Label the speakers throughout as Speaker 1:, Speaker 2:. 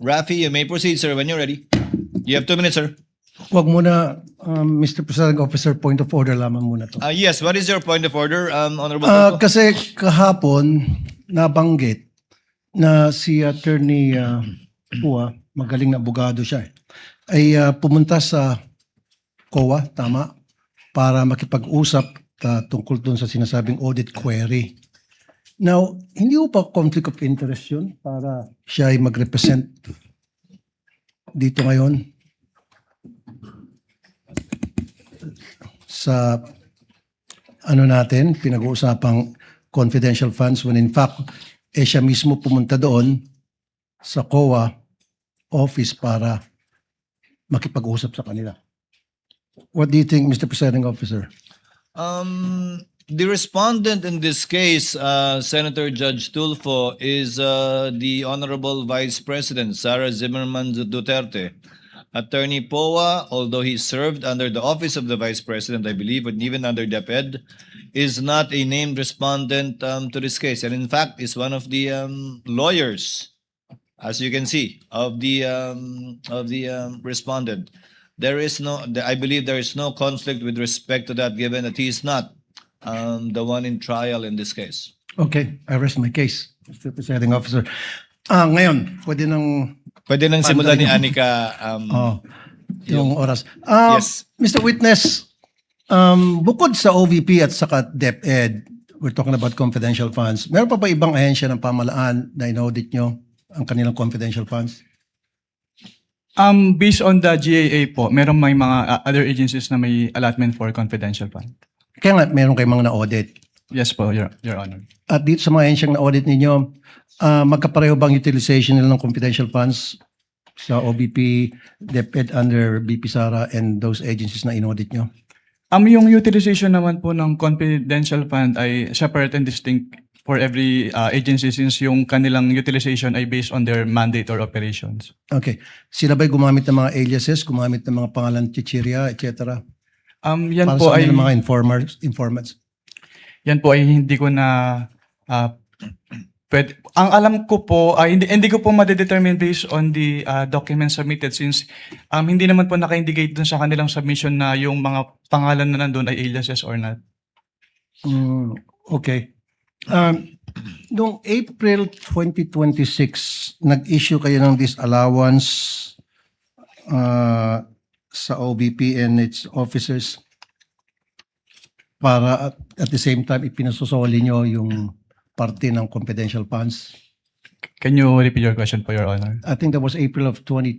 Speaker 1: Rafi, you may proceed, sir, when you're ready. You have 2 minutes, sir.
Speaker 2: Wag muna, Mr. Presiding Officer, point of order lamang muna to.
Speaker 1: Yes, what is your point of order, Honorable Tulfo?
Speaker 2: Kasi kahapon, nabanggit na si Attorney Pua, magaling na abogado siya, ay pumunta sa COA, tama, para makipag-usap tungkol dun sa sinasabing audit query. Now, hindi po pa conflict of interest yun para siya ay mag-represent dito ngayon sa ano natin, pinag-uusapang confidential funds when in fact, siya mismo pumunta doon sa COA office para makipag-usap sa kanila. What do you think, Mr. Presiding Officer?
Speaker 1: The respondent in this case, Senator Judge Tulfo, is the Honorable Vice President, Sara Zimmerman Duterte. Attorney Poa, although he served under the office of the Vice President, I believe, and even under DepEd, is not a named respondent to this case. And in fact, is one of the lawyers, as you can see, of the respondent. There is no, I believe there is no conflict with respect to that, given that he is not the one in trial in this case.
Speaker 2: Okay, I rest my case, Mr. Presiding Officer. Ngayon,
Speaker 1: Pwede nang simulan ni Anika.
Speaker 2: yung oras.
Speaker 1: Yes.
Speaker 2: Mr. Witness, bukod sa OVP at saka DepEd, we're talking about confidential funds, meron pa ba ibang ahensya ng pamahalaan na inaudit nyo ang kanilang confidential funds?
Speaker 3: Based on the GAA po, meron may mga other agencies na may allotment for confidential fund.
Speaker 2: Kaya nga, meron kayong mga na-audit.
Speaker 3: Yes po, Your Honor.
Speaker 2: At dito sa mga ahensyang na-audit ninyo, magkapareho bang utilization nila ng confidential funds sa OVP, DepEd under BP Sara and those agencies na inaudit nyo?
Speaker 3: Yung utilization naman po ng confidential fund ay separate and distinct for every agency since yung kanilang utilization ay based on their mandate or operations.
Speaker 2: Okay. Sila ba'y gumamit ng mga aliases, gumamit ng mga pangalan chichirya, etc.?
Speaker 3: Yan
Speaker 2: Para
Speaker 3: po
Speaker 2: sa
Speaker 3: ay
Speaker 2: mga informants?
Speaker 3: yan po ay hindi ko na ang alam ko po ay hindi ko po ma-determine based on the documents submitted since hindi naman po naka-indicate dun sa kanilang submission na yung mga pangalan na nandun ay aliases or not.
Speaker 2: Okay. Noong April 2026, nag-issue kayo ng disallowance sa OVP and its officers para at the same time ipinasusoli nyo yung parte ng confidential funds.
Speaker 3: Can you repeat your question po, Your Honor?
Speaker 2: I think that was April of 2025.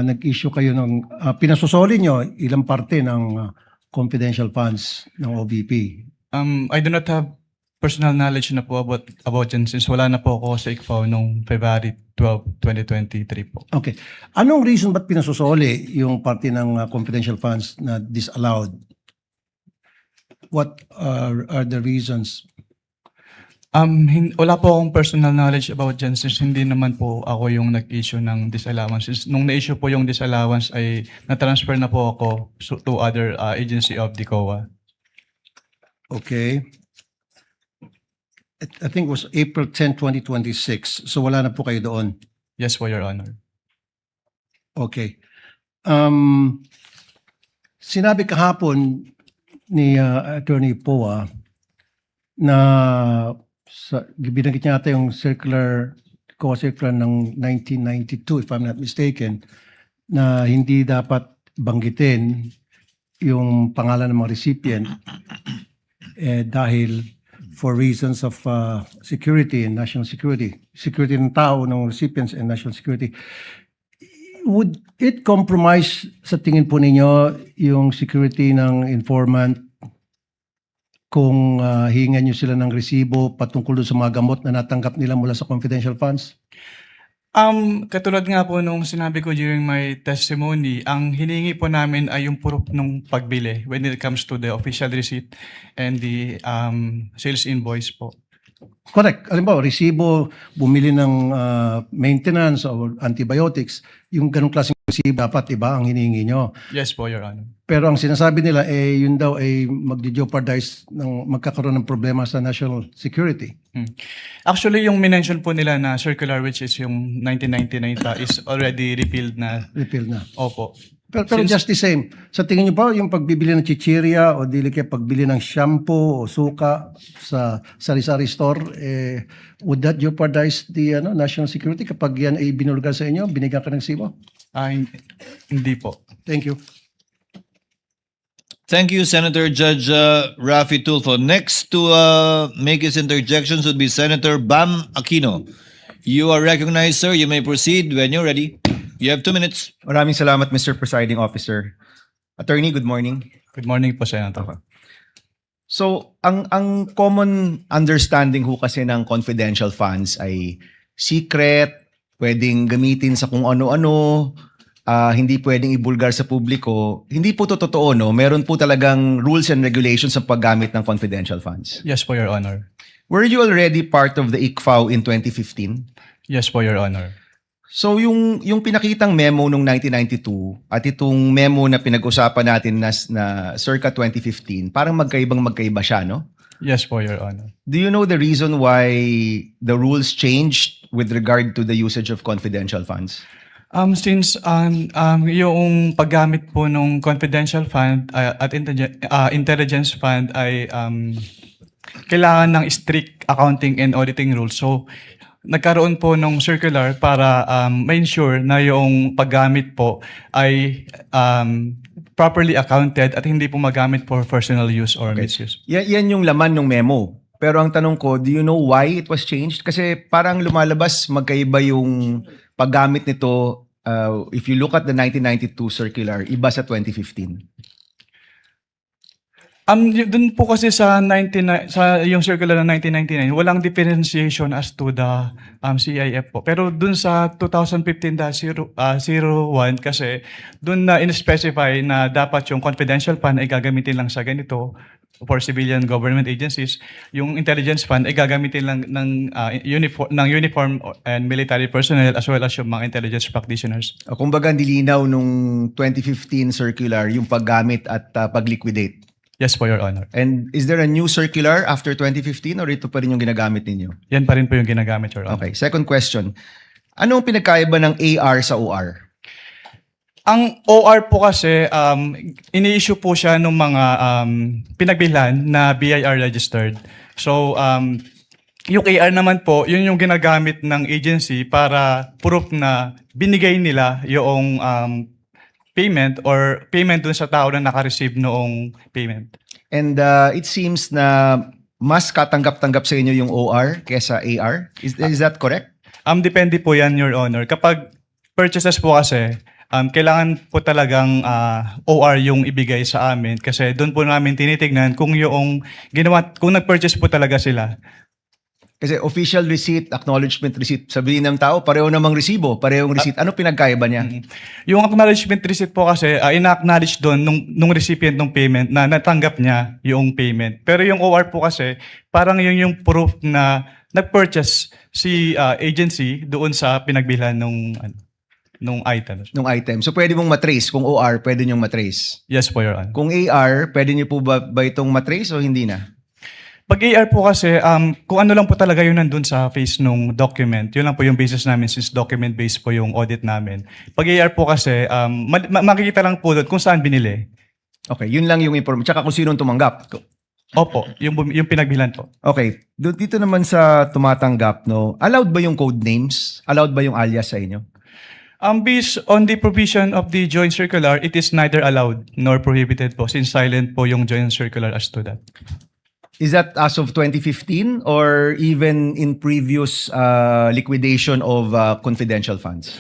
Speaker 2: Nag-issue kayo ng, pinasusoli nyo ilang parte ng confidential funds ng OVP.
Speaker 3: I do not have personal knowledge na po about yan since wala na po ako sa ICFAO noong February 12, 2023 po.
Speaker 2: Okay. Anong reason ba't pinasusoli yung parte ng confidential funds na disallowed? What are the reasons?
Speaker 3: Wala po akong personal knowledge about dyan since hindi naman po ako yung nag-issue ng disallowance. Since nung na-issue po yung disallowance ay na-transfer na po ako to other agency of the COA.
Speaker 2: Okay. I think it was April 10, 2026. So wala na po kayo doon.
Speaker 3: Yes po, Your Honor.
Speaker 2: Okay. Sinabi kahapon ni Attorney Poa na binanggit niya ata yung COA circular ng 1992, if I'm not mistaken, na hindi dapat banggitin yung pangalan ng mga recipient dahil for reasons of security and national security. Security ng tao, ng recipients and national security. Would it compromise sa tingin po ninyo yung security ng informant kung hihingan nyo sila ng resibo patungkol sa mga gamot na natanggap nila mula sa confidential funds?
Speaker 3: Katulad nga po nung sinabi ko during my testimony, ang hiningi po namin ay yung proof ng pagbili when it comes to the official receipt and the sales invoice po.
Speaker 2: Correct. Alam ba, resibo, bumili ng maintenance or antibiotics, yung ganong klaseng resibo, dapat iba ang hinihingi nyo.
Speaker 3: Yes po, Your Honor.
Speaker 2: Pero ang sinasabi nila, yun daw ay magdi-jeopardize ng magkakaroon ng problema sa national security.
Speaker 3: Actually, yung minention po nila na circular, which is yung 1999 is already repealed na.
Speaker 2: Repeal na.
Speaker 3: Opo.
Speaker 2: Pero just the same, sa tingin niyo ba yung pagbibili ng chichirya o dili kaya pagbili ng shampoo o suka sa sari-sari store, would that jeopardize the national security kapag yan ay binulgar sa inyo, binigyan ka ng resibo?
Speaker 3: Hindi po.
Speaker 2: Thank you.
Speaker 1: Thank you, Senator Judge Rafi Tulfo. Next to make his interjections would be Senator Bam Aquino. You are recognized, sir. You may proceed when you're ready. You have 2 minutes.
Speaker 4: Maraming salamat, Mr. Presiding Officer. Attorney, good morning.
Speaker 3: Good morning po, Senator.
Speaker 4: So, ang common understanding ho kasi ng confidential funds ay secret, pwedeng gamitin sa kung ano-ano, hindi pwedeng ibulgar sa publiko. Hindi po to totoo, no? Meron po talagang rules and regulations sa paggamit ng confidential funds.
Speaker 3: Yes po, Your Honor.
Speaker 4: Were you already part of the ICFAO in 2015?
Speaker 3: Yes po, Your Honor.
Speaker 4: So yung pinakitang memo nung 1992 at itong memo na pinag-usapan natin na circa 2015, parang magkaiba siya, no?
Speaker 3: Yes po, Your Honor.
Speaker 4: Do you know the reason why the rules changed with regard to the usage of confidential funds?
Speaker 3: Since yung paggamit po ng confidential fund at intelligence fund ay kailangan ng strict accounting and auditing rules. So, nagkaroon po ng circular para ma-ensure na yung paggamit po ay properly accounted at hindi po magamit for personal use or misuse.
Speaker 4: Yan yung laman ng memo. Pero ang tanong ko, do you know why it was changed? Kasi parang lumalabas magkaiba yung paggamit nito. If you look at the 1992 circular, iba sa 2015.
Speaker 3: Dun po kasi sa yung circular ng 1999, walang differentiation as to the CIF po. Pero dun sa 2015-01 kasi dun na in-specify na dapat yung confidential fund ay gagamitin lang sa ganito for civilian government agencies. Yung intelligence fund ay gagamitin lang ng uniform and military personnel as well as yung mga intelligence practitioners.
Speaker 4: Kumbaga, nilinaw nung 2015 circular yung paggamit at pag-liquidate.
Speaker 3: Yes po, Your Honor.
Speaker 4: And is there a new circular after 2015 or ito pa rin yung ginagamit ninyo?
Speaker 3: Yan pa rin po yung ginagamit, Your Honor.
Speaker 4: Okay, second question. Anong pinagkaiba ng AR sa OR?
Speaker 3: Ang OR po kasi, ini-issue po siya ng mga pinagbilhan na BIR registered. So, yung AR naman po, yun yung ginagamit ng agency para proof na binigay nila yung payment or payment dun sa tao na naka-receive noong payment.
Speaker 4: And it seems na mas katanggap-tanggap sa inyo yung OR kesa AR. Is that correct?
Speaker 3: Depende po yan, Your Honor. Kapag purchases po kasi, kailangan po talagang OR yung ibigay sa amin kasi doon po namin tinitignan kung yung ginawa, kung nag-purchase po talaga sila.
Speaker 4: Kasi official receipt, acknowledgement receipt, sabihin ng tao, pareho namang resibo, parehong receipt. Ano pinagkaiba niya?
Speaker 3: Yung acknowledgement receipt po kasi, ina-acknowledge doon nung recipient ng payment na natanggap niya yung payment. Pero yung OR po kasi, parang yun yung proof na nag-purchase si agency doon sa pinagbilhan nung item.
Speaker 4: Nung item. So pwede mong matrace. Kung OR, pwede niyong matrace.
Speaker 3: Yes po, Your Honor.
Speaker 4: Kung AR, pwede niyo po ba itong matrace o hindi na?
Speaker 3: Pag AR po kasi, kung ano lang po talaga yun nandun sa face nung document, yun lang po yung basis namin since document-based po yung audit namin. Pag AR po kasi, makikita lang po doon kung saan binili.
Speaker 4: Okay, yun lang yung information. Tsaka kung sino tumanggap.
Speaker 3: Opo, yung pinagbilan po.
Speaker 4: Okay, dito naman sa tumatanggap, no, allowed ba yung code names? Allowed ba yung alias sa inyo?
Speaker 3: Based on the provision of the joint circular, it is neither allowed nor prohibited po since silent po yung joint circular as to that.
Speaker 4: Is that as of 2015 or even in previous liquidation of confidential funds?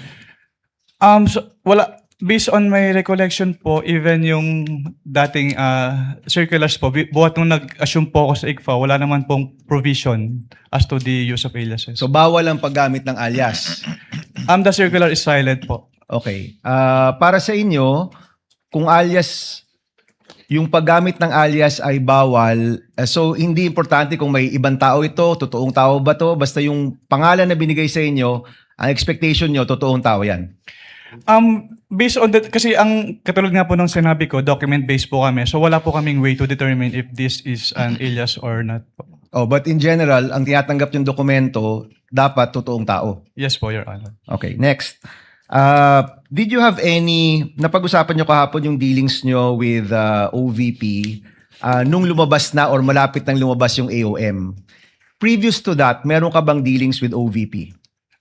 Speaker 3: Wala. Based on my recollection po, even yung dating circulars po, buhat nung nag-assume po ako sa ICFA, wala naman pong provision as to the use of aliases.
Speaker 4: So bawal ang paggamit ng alias.
Speaker 3: The circular is silent po.
Speaker 4: Okay. Para sa inyo, kung alias, yung paggamit ng alias ay bawal, so hindi importante kung may ibang tao ito, totoong tao ba to, basta yung pangalan na binigay sa inyo, ang expectation nyo, totoong tao yan.
Speaker 3: Based on that, kasi ang katulad nga po ng sinabi ko, document-based po kami. So wala po kaming way to determine if this is an alias or not po.
Speaker 4: Oh, but in general, ang tinatanggap yung dokumento, dapat totoong tao.
Speaker 3: Yes po, Your Honor.
Speaker 4: Okay, next. Did you have napag-usapan nyo kahapon yung dealings nyo with OVP nung lumabas na or malapit nang lumabas yung AOM? Previous to that, meron ka bang dealings with OVP?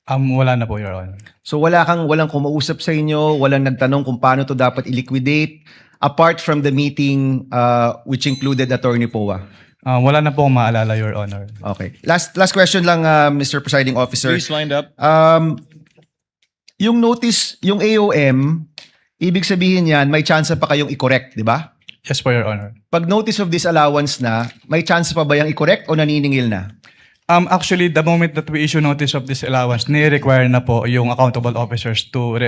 Speaker 3: Wala na po, Your Honor.
Speaker 4: So walang kumausap sa inyo, walang nagtanong kung paano to dapat i-liquidate apart from the meeting which included Attorney Poa.
Speaker 3: Wala na po akong maalala, Your Honor.
Speaker 4: Okay. Last question lang, Mr. Presiding Officer.
Speaker 1: Please wind up.
Speaker 4: Yung notice, yung AOM, ibig sabihin yan, may chance pa kayong i-correct, di ba?
Speaker 3: Yes po, Your Honor.
Speaker 4: Pag notice of disallowance na, may chance pa ba yung i-correct o naniningil na?
Speaker 3: Actually, the moment that we issue notice of disallowance, ni-require na po yung accountable officers to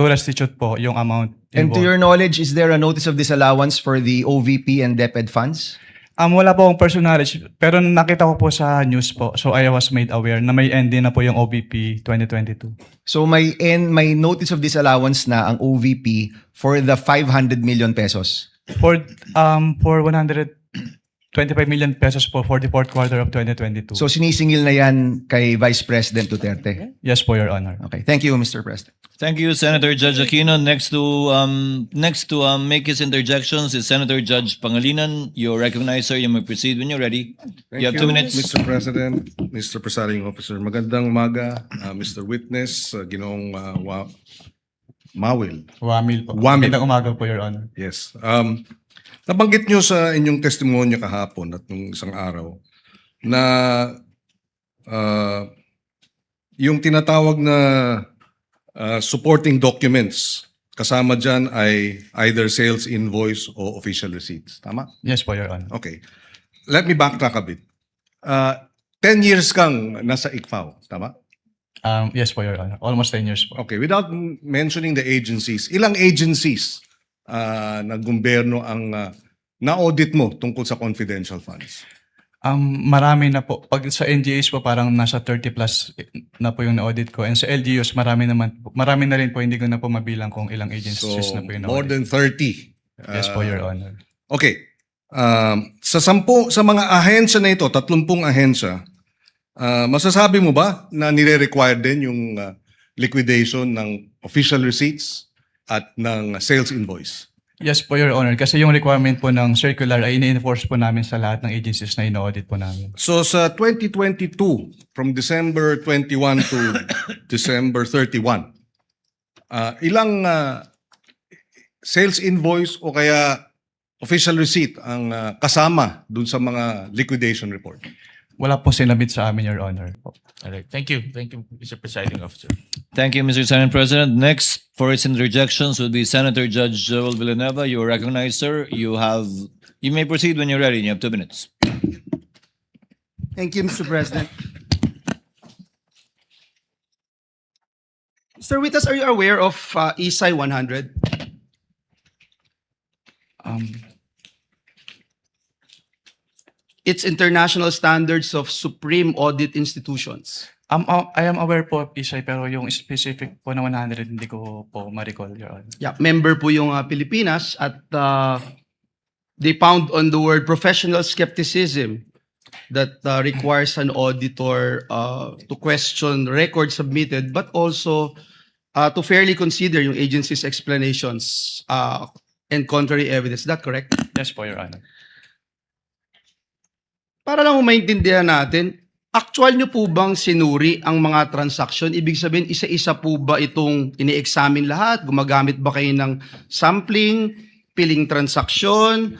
Speaker 3: restitute po yung amount
Speaker 4: And to
Speaker 3: involved.
Speaker 4: your knowledge, is there a notice of disallowance for the OVP and DepEd funds?
Speaker 3: Wala po akong personality, pero nakita ko po sa news po, so I was made aware na may end na po yung OVP 2022.
Speaker 4: So may notice of disallowance na ang OVP for the 500 million pesos.
Speaker 3: For 125 million pesos po for the fourth quarter of 2022.
Speaker 4: So sinisingil na yan kay Vice President Duterte.
Speaker 3: Yes po, Your Honor.
Speaker 4: Okay. Thank you, Mr. President.
Speaker 1: Thank you, Senator Judge Aquino. Next to make his interjections is Senator Judge Pangilinan. You're recognized, sir. You may proceed when you're ready.
Speaker 5: Thank
Speaker 1: You have 2 minutes.
Speaker 5: Mr. President, Mr. Presiding Officer. Magandang umaga, Mr. Witness, Ginoong Mawil.
Speaker 3: Wamil po.
Speaker 5: Wamil.
Speaker 3: Magandang umaga po, Your Honor.
Speaker 5: Yes. Nabanggit nyo sa inyong testimonya kahapon at nung isang araw na yung tinatawag na supporting documents, kasama dyan ay either sales invoice o official receipts. Tama?
Speaker 3: Yes po, Your Honor.
Speaker 5: Okay. Let me backtrack a bit. 10 years kang nasa ICFAO. Tama?
Speaker 3: Yes po, Your Honor. Almost 10 years po.
Speaker 5: Okay, without mentioning the agencies, ilang agencies na gobyerno ang na-audit mo tungkol sa confidential funds?
Speaker 3: Marami na po. Pag sa NGAs po, parang nasa 30 plus na po yung na-audit ko. And sa LGUs, marami na rin po. Hindi ko na po mabilang kung ilang agencies
Speaker 5: So,
Speaker 3: na po yung
Speaker 5: more
Speaker 3: na-audit.
Speaker 5: than 30.
Speaker 3: Yes po, Your Honor.
Speaker 5: Okay. Sa mga ahensya na ito, 30 ahensya, masasabi mo ba na nire-require din yung liquidation ng official receipts at ng sales invoice?
Speaker 3: Yes po, Your Honor. Kasi yung requirement po ng circular ay ini-enforce po namin sa lahat ng agencies na ina-audit po namin.
Speaker 5: So sa 2022, from December 21 to December 31, ilang sales invoice o kaya official receipt ang kasama dun sa mga liquidation report?
Speaker 3: Wala po sinabit sa amin, Your Honor.
Speaker 6: All right. Thank you. Thank you, Mr. Presiding Officer.
Speaker 1: Thank you, Mr. Senate President. Next for his interjections would be Senator Judge Joel Villanueva. You are recognized, sir. You may proceed when you're ready. You have 2 minutes.
Speaker 7: Thank you, Mr. President. Mr. Witness, are you aware of ESI 100? It's International Standards of Supreme Audit Institutions.
Speaker 3: I am aware po of ISAI, pero yung specific po na 100, hindi ko po ma-recall, Your Honor.
Speaker 7: Yeah, member po yung Pilipinas at they found on the word professional skepticism that requires an auditor to question records submitted but also to fairly consider yung agency's explanations and contrary evidence. Is that correct?
Speaker 3: Yes po, Your Honor.
Speaker 7: Para lang maintindihan natin, actual nyo po bang sinuri ang mga transaction? Ibig sabihin, isa-isa po ba itong ini-examine lahat? Gumagamit ba kayo ng sampling, piling transaction,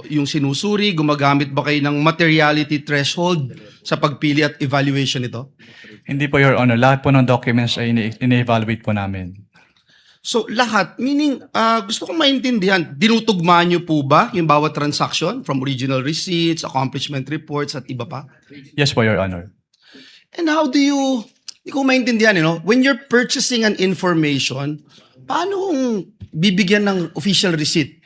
Speaker 7: yung sinusuri? Gumagamit ba kayo ng materiality threshold sa pagpili at evaluation nito?
Speaker 3: Hindi po, Your Honor. Lahat po ng documents ay ini-evaluate po namin.
Speaker 7: So lahat, meaning gusto kong maintindihan, dinutugma nyo po ba yung bawat transaction from original receipts, accomplishment reports at iba pa?
Speaker 3: Yes po, Your Honor.
Speaker 7: And how do you, hindi ko maintindihan, when you're purchasing an information, paano kung bibigyan ng official receipt?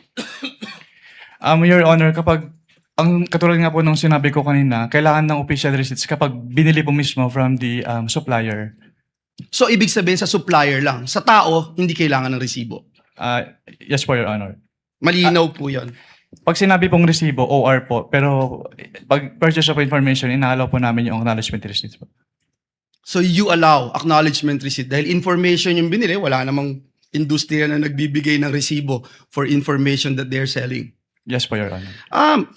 Speaker 3: Your Honor, kapag, ang katulad nga po nung sinabi ko kanina, kailangan ng official receipts kapag binili po mismo from the supplier.
Speaker 7: So, ibig sabihin sa supplier lang. Sa tao, hindi kailangan ng resibo.
Speaker 3: Yes po, Your Honor.
Speaker 7: Malinaw po yon.
Speaker 3: Pag sinabi pong resibo, OR po. Pero pag purchase of information, inaalaw po namin yung acknowledgement receipt po.
Speaker 7: So, you allow acknowledgement receipt. Dahil information yung binili, wala namang industriya na nagbibigay ng resibo for information that they're selling.
Speaker 3: Yes po, Your Honor.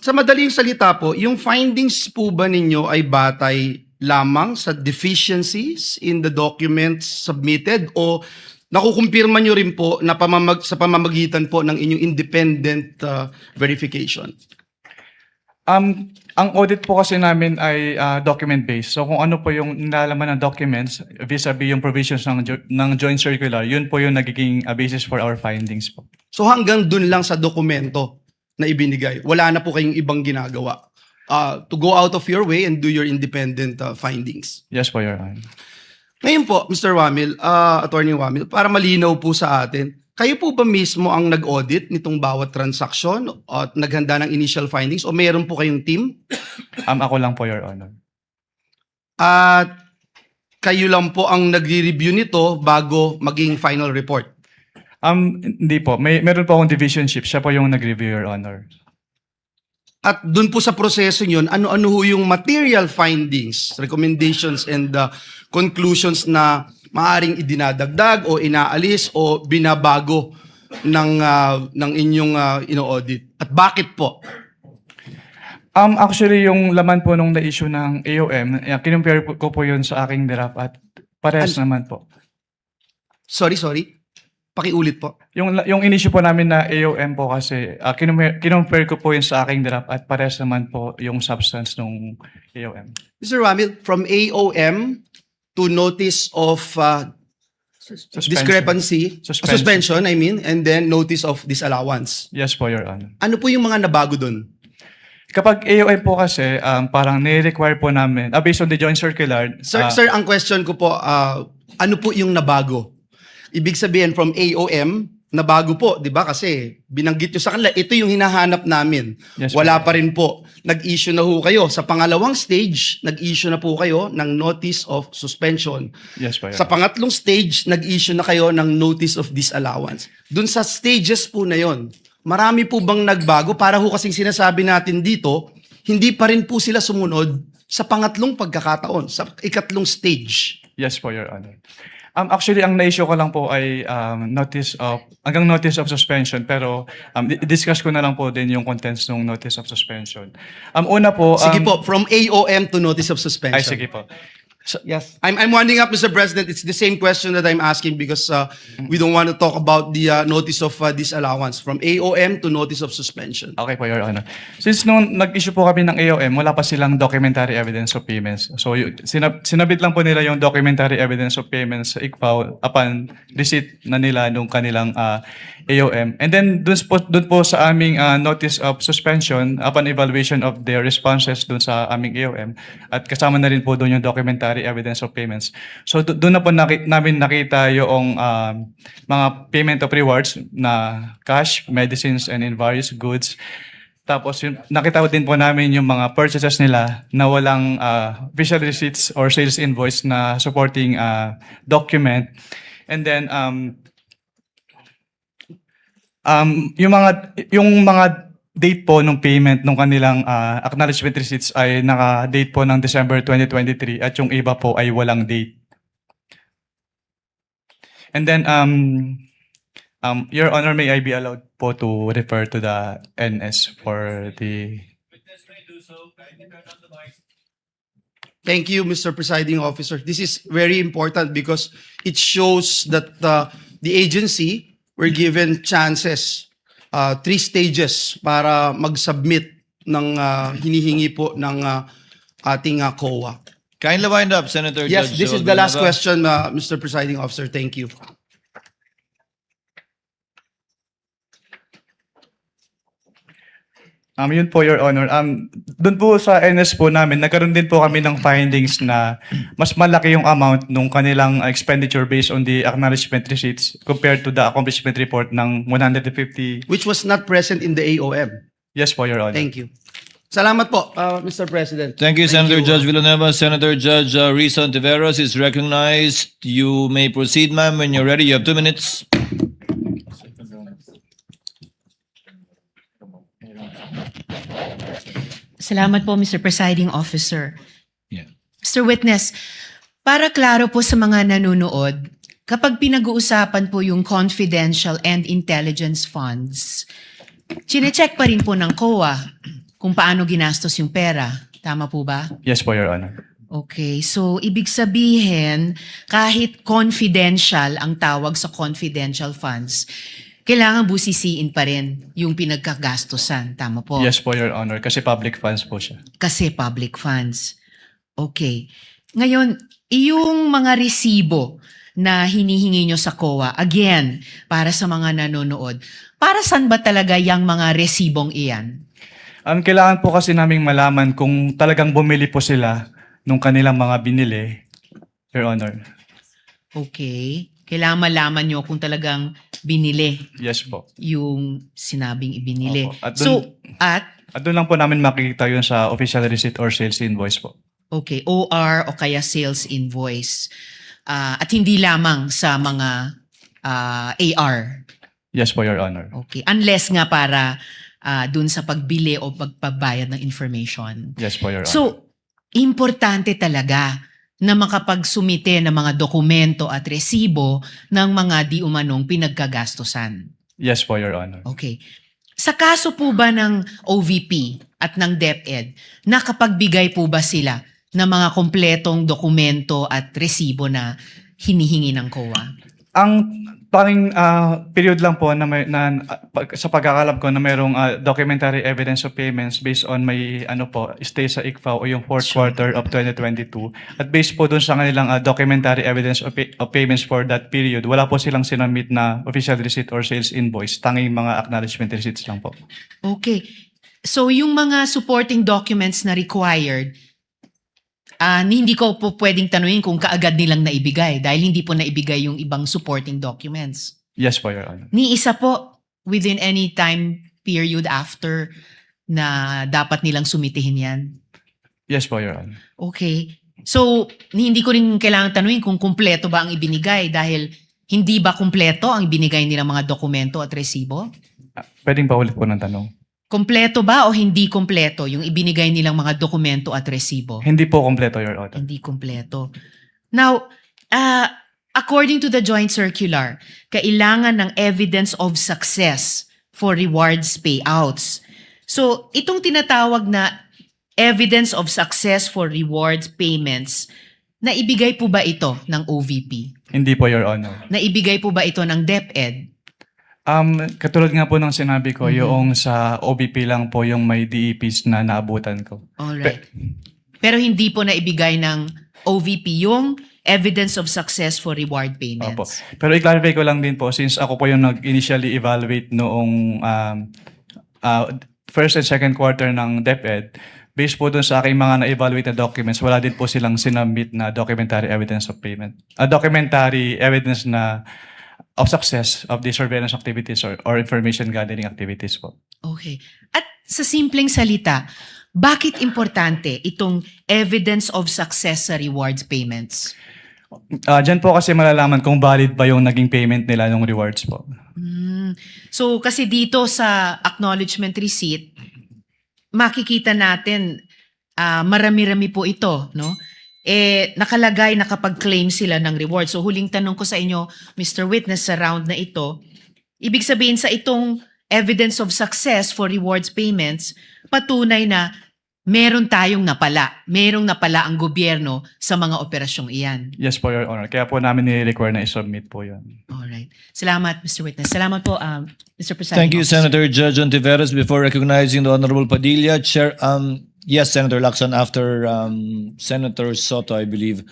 Speaker 7: Sa madaling salita po, yung findings po ba ninyo ay batay lamang sa deficiencies in the documents submitted o nakukumpirma nyo rin po na sa pamamagitan po ng inyong independent verification?
Speaker 3: Ang audit po kasi namin ay document-based. So kung ano po yung nilalaman ng documents vis-a-vis yung provisions ng joint circular, yun po yung nagiging basis for our findings po.
Speaker 7: So hanggang dun lang sa dokumento na ibinigay, wala na po kayong ibang ginagawa to go out of your way and do your independent findings.
Speaker 3: Yes po, Your Honor.
Speaker 7: Ngayon po, Mr. Wamil, Attorney Wamil, para malinaw po sa atin, kayo po ba mismo ang nag-audit nitong bawat transaksyon at naghanda ng initial findings o mayroon po kayong team?
Speaker 3: Ako lang po, Your Honor.
Speaker 7: At kayo lang po ang nagre-review nito bago maging final report?
Speaker 3: Hindi po. Meron po akong divisionship. Siya po yung nag-review, Your Honor.
Speaker 7: At dun po sa proseso yun, ano-ano ho yung material findings, recommendations, and conclusions na maaring idinadagdag o inaalis o binabago ng inyong ino-audit? At bakit po?
Speaker 3: Actually, yung laman po nung na-issue ng AOM, kinumpare ko po yun sa aking draft at parehas naman po.
Speaker 7: Sorry. Pakiulit po.
Speaker 3: Yung in-issue po namin na AOM po kasi, kinumpare ko po yun sa aking draft at parehas naman po yung substance nung AOM.
Speaker 7: Mr. Wamil, from AOM to notice of discrepancy, suspension, I mean, and then notice of disallowance.
Speaker 3: Yes po, Your Honor.
Speaker 7: Ano po yung mga nabago dun?
Speaker 3: Kapag AOM po kasi, parang nire-require po namin, based on the joint circular.
Speaker 7: Sir, ang question ko po, ano po yung nabago? Ibig sabihin from AOM, nabago po, di ba? Kasi binanggit nyo sa kanila, ito yung hinahanap namin.
Speaker 3: Yes,
Speaker 7: Wala pa rin po. Nag-issue na ho kayo. Sa pangalawang stage, nag-issue na po kayo ng notice of suspension.
Speaker 3: Yes po, Your
Speaker 7: Sa pangatlong stage, nag-issue na kayo ng notice of disallowance. Dun sa stages po na yon, marami po bang nagbago? Para ho kasing sinasabi natin dito, hindi pa rin po sila sumunod sa pangatlong pagkakataon, sa ikatlong stage.
Speaker 3: Yes po, Your Honor. Actually, ang na-issue ko lang po ay hanggang notice of suspension, pero discuss ko na lang po din yung contents ng notice of suspension. Una po...
Speaker 7: Sige po, from AOM to notice of suspension.
Speaker 3: Ay, sige po.
Speaker 7: Yes. I'm winding up, Mr. President. It's the same question that I'm asking because we don't want to talk about the notice of disallowance. From AOM to notice of suspension.
Speaker 3: Okay po, Your Honor. Since nung nag-issue po kami ng AOM, wala pa silang documentary evidence of payments. So, sinabit lang po nila yung documentary evidence of payments sa ICFAO upon receipt na nila nung kanilang AOM. And then, dun po sa aming notice of suspension, upon evaluation of their responses dun sa aming AOM, at kasama na rin po dun yung documentary evidence of payments. So, doon na po namin nakita yung mga payment of rewards na cash, medicines, and in various goods. Tapos, nakita din po namin yung mga purchases nila na walang official receipts or sales invoice na supporting document. And then, yung mga date po ng payment ng kanilang acknowledgement receipts ay naka-date po ng December 2023 at yung iba po ay walang date. And then, Your Honor, may I be allowed po to refer to the NS for the...
Speaker 7: Thank you, Mr. Presiding Officer. This is very important because it shows that the agency were given chances, 3 stages para mag-submit ng hinihingi po ng ating COA.
Speaker 1: Kindly wind up, Senator
Speaker 7: Yes,
Speaker 1: Judge
Speaker 7: this is
Speaker 1: Joel
Speaker 7: the last
Speaker 1: Villanueva.
Speaker 7: question, Mr. Presiding Officer. Thank you.
Speaker 3: Yun po, Your Honor. Doon po sa NS po namin, nagkaroon din po kami ng findings na mas malaki yung amount nung kanilang expenditure based on the acknowledgement receipts compared to the accomplishment report ng 150.
Speaker 7: Which was not present in the AOM.
Speaker 3: Yes po, Your Honor.
Speaker 7: Thank you. Salamat po, Mr. President.
Speaker 1: Thank you, Senator Judge Villanueva. Senator Judge Risa Ontiveros is recognized. You may proceed, ma'am, when you're ready. You have 2 minutes.
Speaker 8: Salamat po, Mr. Presiding Officer.
Speaker 1: Yeah.
Speaker 8: Mr. Witness, para klaro po sa mga nanonood, kapag pinag-uusapan po yung confidential and intelligence funds, chinecheck pa rin po ng COA kung paano ginastos yung pera. Tama po ba?
Speaker 3: Yes po, Your Honor.
Speaker 8: Okay, so ibig sabihin, kahit confidential ang tawag sa confidential funds, kailangan busisiin pa rin yung pinagkagastosan. Tama po?
Speaker 3: Yes po, Your Honor. Kasi public funds po siya.
Speaker 8: Kasi public funds. Okay. Ngayon, yung mga resibo na hinihingi nyo sa COA, again, para sa mga nanonood, para saan ba talaga yung mga resibong iyan?
Speaker 3: Kailangan po kasi naming malaman kung talagang bumili po sila nung kanilang mga binili, Your Honor.
Speaker 8: Okay. Kailangan malaman nyo kung talagang binili
Speaker 3: Yes po.
Speaker 8: yung sinabing ibinili.
Speaker 3: Opo. At
Speaker 8: At
Speaker 3: doon lang po namin makikita yun sa official receipt or sales invoice po.
Speaker 8: okay, OR o kaya sales invoice. At hindi lamang sa mga AR.
Speaker 3: Yes po, Your Honor.
Speaker 8: Okay. Unless nga para dun sa pagbili o pagpabayad ng information.
Speaker 3: Yes po, Your Honor.
Speaker 8: So, importante talaga na makapagsumite ng mga dokumento at resibo ng mga di umanong pinagkagastosan.
Speaker 3: Yes po, Your Honor.
Speaker 8: Okay. Sa kaso po ba ng OVP at ng DepEd, nakapagbigay po ba sila ng mga kompletong dokumento at resibo na hinihingi ng COA?
Speaker 3: Ang tanging period lang po na, sa pagkakalam ko na mayroong documentary evidence of payments based on may stay sa ICFAO o yung fourth quarter of 2022 at based po dun sa kanilang documentary evidence of payments for that period, wala po silang sinamit na official receipt or sales invoice, tanging mga acknowledgement receipts lang po.
Speaker 8: Okay. So yung mga supporting documents na required, hindi ko po pwedeng tanungin kung kaagad nilang naibigay dahil hindi po naibigay yung ibang supporting documents.
Speaker 3: Yes po, Your Honor.
Speaker 8: Ni isa po within any time period after na dapat nilang sumitihin yan.
Speaker 3: Yes po, Your Honor.
Speaker 8: Okay. So, hindi ko rin kailangan tanungin kung kumpleto ba ang ibinigay dahil hindi ba kumpleto ang ibinigay nilang mga dokumento at resibo?
Speaker 3: Pwedeng pa ulit po ng tanong.
Speaker 8: Kumpleto ba o hindi kumpleto yung ibinigay nilang mga dokumento at resibo?
Speaker 3: Hindi po kompleto, Your Honor.
Speaker 8: Hindi kumpleto. Now, according to the joint circular, kailangan ng evidence of success for rewards payouts. So, itong tinatawag na evidence of success for rewards payments, naibigay po ba ito ng OVP?
Speaker 3: Hindi po, Your Honor.
Speaker 8: Naibigay po ba ito ng DepEd?
Speaker 3: Katulad nga po ng sinabi ko, yung sa OBP lang po yung may DEPs na naabutan ko.
Speaker 8: Alright. Pero hindi po naibigay ng OVP yung evidence of success for reward payments.
Speaker 3: Opo. Pero i-clarify ko lang din po, since ako po yung nag-initially evaluate noong first and second quarter ng DepEd, based po dun sa aking mga na-evaluate na documents, wala din po silang sinubmit na documentary evidence of payment. Documentary evidence na of success of the surveillance activities or information gathering activities po.
Speaker 8: Okay. At sa simpleng salita, bakit importante itong evidence of success sa rewards payments?
Speaker 3: Diyan po kasi malalaman kung valid ba yung naging payment nila ng rewards po.
Speaker 8: So kasi dito sa acknowledgement receipt, makikita natin marami-rami po ito, no? Nakalagay na kapag claim sila ng reward. So huling tanong ko sa inyo, Mr. Witness, sa round na ito, ibig sabihin sa itong evidence of success for rewards payments, patunay na meron tayong napala. Merong napala ang gobyerno sa mga operasyong iyan.
Speaker 3: Yes po, Your Honor. Kaya po namin ni-require na i-submit po yun.
Speaker 8: Alright. Salamat, Mr. Witness. Salamat po, Mr. Presiding
Speaker 1: Thank you,
Speaker 8: Officer.
Speaker 1: Senator Judge Ontiveros. Before recognizing the Honorable Padilla, Chair, yes, Senator Lacson, after Senator Soto, I believe.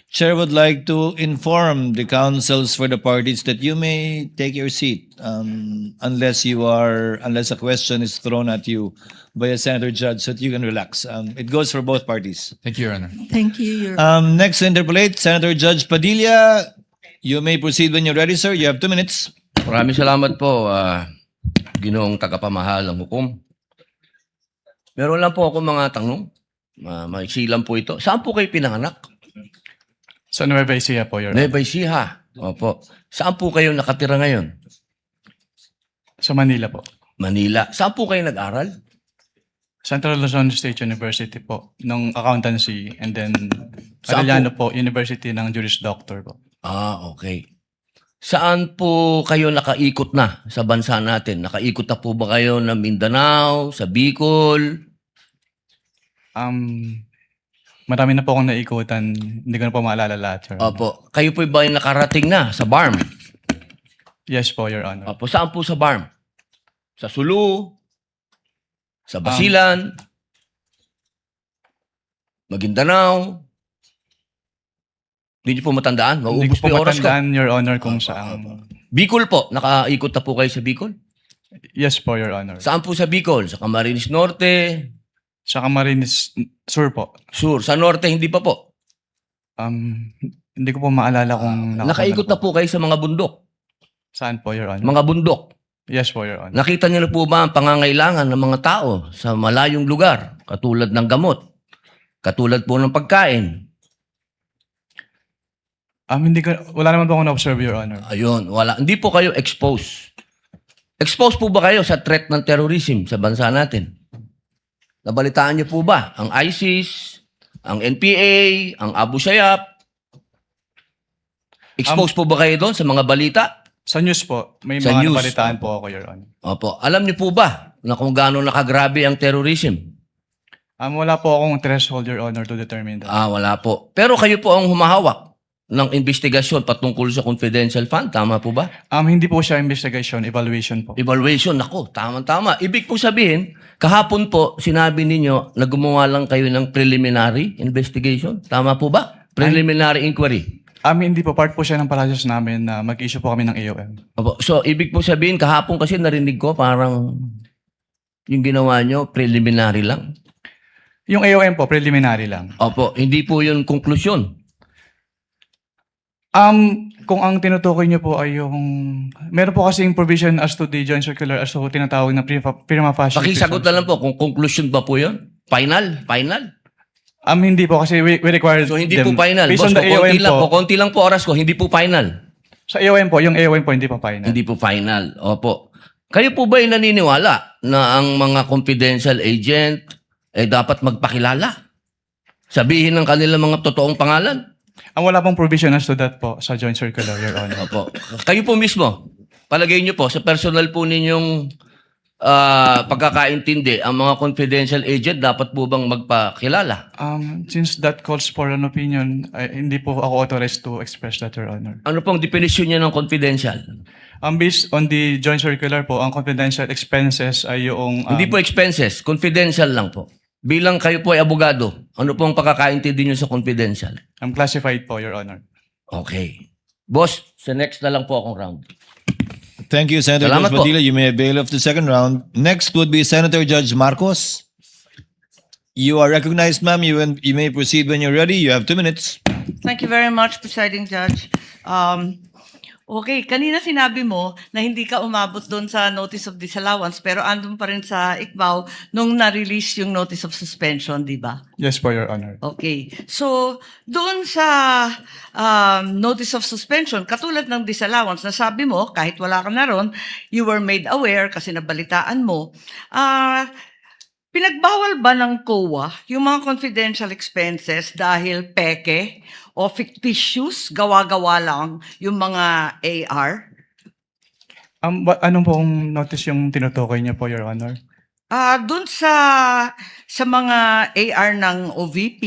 Speaker 1: Chair would like to inform the councils for the parties that you may take your seat unless a question is thrown at you by a Senator Judge so that you can relax. It goes for both parties.
Speaker 6: Thank you, Your Honor.
Speaker 9: Thank you, Your
Speaker 1: Next to interpolate, Senator Judge Padilla. You may proceed when you're ready, sir. You have 2 minutes.
Speaker 10: Maraming salamat po, Ginoong tagapamahalang hukom.
Speaker 9: Meron lang po ako mga tanong. Maiksi lang po ito. Saan po kayo pinanganak?
Speaker 3: Sa Nueva Ecija po, Your Honor.
Speaker 9: Nueva Ecija. Opo. Saan po kayo nakatira ngayon?
Speaker 3: Sa Manila po.
Speaker 9: Manila. Saan po kayo nag-aral?
Speaker 3: Central Luzon State University po, ng accountancy, and then
Speaker 9: Saan
Speaker 3: Arellano po, University ng Juris Doctor po.
Speaker 9: Okay. Saan po kayo nakaikot na sa bansa natin? Nakaikot na po ba kayo ng Mindanao, sa Bicol?
Speaker 3: Marami na po akong naikutan, hindi ko na po maalala lahat, Your Honor.
Speaker 9: Opo. Kayo po ba yung nakarating na sa BARM?
Speaker 3: Yes po, Your Honor.
Speaker 9: Opo. Saan po sa BARM? Sa Sulu? Sa Basilan? Maguindanao? Hindi niyo po matandaan?
Speaker 3: Hindi
Speaker 9: Maubos
Speaker 3: ko
Speaker 9: po
Speaker 3: po
Speaker 9: yung oras ko.
Speaker 3: matandaan, Your Honor, kung saan.
Speaker 9: Bicol po. Nakaikot na po kayo sa Bicol?
Speaker 3: Yes po, Your Honor.
Speaker 9: Saan po sa Bicol? Sa Camarines Norte?
Speaker 3: Sa Camarines Sur po.
Speaker 9: Sur? Sa Norte, hindi pa po.
Speaker 3: Hindi ko po maalala kung
Speaker 9: Nakaikot na po kayo sa mga bundok.
Speaker 3: Saan po, Your Honor?
Speaker 9: Mga bundok.
Speaker 3: Yes po, Your Honor.
Speaker 9: Nakita niyo na po ba ang pangangailangan ng mga tao sa malayong lugar? Katulad ng gamot. Katulad po ng pagkain.
Speaker 3: Wala naman po akong na-observe, Your Honor.
Speaker 9: Ayun, wala. Hindi po kayo exposed. Exposed po ba kayo sa threat ng terrorism sa bansa natin? Nabalitaan niyo po ba ang ISIS, ang NPA, ang Abu Sayyaf? Exposed po ba kayo doon sa mga balita?
Speaker 3: Sa news po, may
Speaker 9: Sa
Speaker 3: mga
Speaker 9: news.
Speaker 3: nabalitaan po ako, Your Honor.
Speaker 9: Opo. Alam niyo po ba na kung gaano nakagrabe ang terrorism?
Speaker 3: Wala po akong threshold, Your Honor, to determine that.
Speaker 9: Wala po. Pero kayo po ang humahawak ng investigasyon patungkol sa confidential fund. Tama po ba?
Speaker 3: Hindi po siya investigation, evaluation po.
Speaker 9: Evaluation. Nako, tama-tama. Ibig po sabihin, kahapon po, sinabi ninyo na gumawa lang kayo ng preliminary investigation. Tama po ba? Preliminary inquiry.
Speaker 3: Hindi po. Part po siya ng process namin na mag-issue po kami ng AOM.
Speaker 9: Opo. So, ibig po sabihin, kahapon kasi narinig ko parang yung ginawa nyo, preliminary lang.
Speaker 3: Yung AOM po, preliminary lang.
Speaker 9: Opo. Hindi po yun konklusyon.
Speaker 3: Kung ang tinutukoy niyo po ay yung... Meron po kasing provision as to the joint circular as to tinatawag na prima facie.
Speaker 9: Pakisagot na lang po kung conclusion ba po yun? Final?
Speaker 3: Hindi po kasi we require
Speaker 9: So, hindi
Speaker 3: them.
Speaker 9: po final.
Speaker 3: Based
Speaker 9: Boss,
Speaker 3: on the AOM po.
Speaker 9: konti lang po oras ko, hindi po final.
Speaker 3: Sa AOM po, yung AOM po hindi po final.
Speaker 9: Hindi po final. Opo. Kayo po ba ay naniniwala na ang mga confidential agent dapat magpakilala? Sabihin ng kanilang mga totoong pangalan?
Speaker 3: Wala pong provision as to that po sa joint circular, Your Honor.
Speaker 9: Opo. Kayo po mismo, palagay niyo po, sa personal po ninyong pagkakaintindi, ang mga confidential agent dapat po bang magpakilala?
Speaker 3: Since that calls for an opinion, hindi po ako authorized to express that, Your Honor.
Speaker 9: Ano pong definition niya ng confidential?
Speaker 3: Based on the joint circular po, ang confidential expenses ay yung...
Speaker 9: Hindi po expenses, confidential lang po. Bilang kayo po ay abogado, ano pong pagkakaintindi niyo sa confidential?
Speaker 3: classified po, Your Honor.
Speaker 9: Okay. Boss, sa next na lang po akong round.
Speaker 1: Thank you, Senator
Speaker 9: Salamat
Speaker 1: Judge
Speaker 9: po.
Speaker 1: Padilla. You may avail of the second round. Next would be Senator Judge Marcos. You are recognized, ma'am. You may proceed when you're ready. You have 2 minutes.
Speaker 10: Thank you very much, Presiding Judge. Okay, kanina sinabi mo na hindi ka umabot doon sa notice of disallowance pero andun pa rin sa ICBAO nung na-release yung notice of suspension, di ba?
Speaker 3: Yes po, Your Honor.
Speaker 10: Okay. So, doon sa notice of suspension, katulad ng disallowance, na sabi mo, kahit wala ka na ron, you were made aware kasi nabalitaan mo, pinagbawal ba ng COA yung mga confidential expenses dahil peke o fictitious, gawa-gawa lang yung mga AR?
Speaker 3: Anong pong notice yung tinutukoy niyo po, Your Honor?
Speaker 10: Doon sa mga AR ng OVP,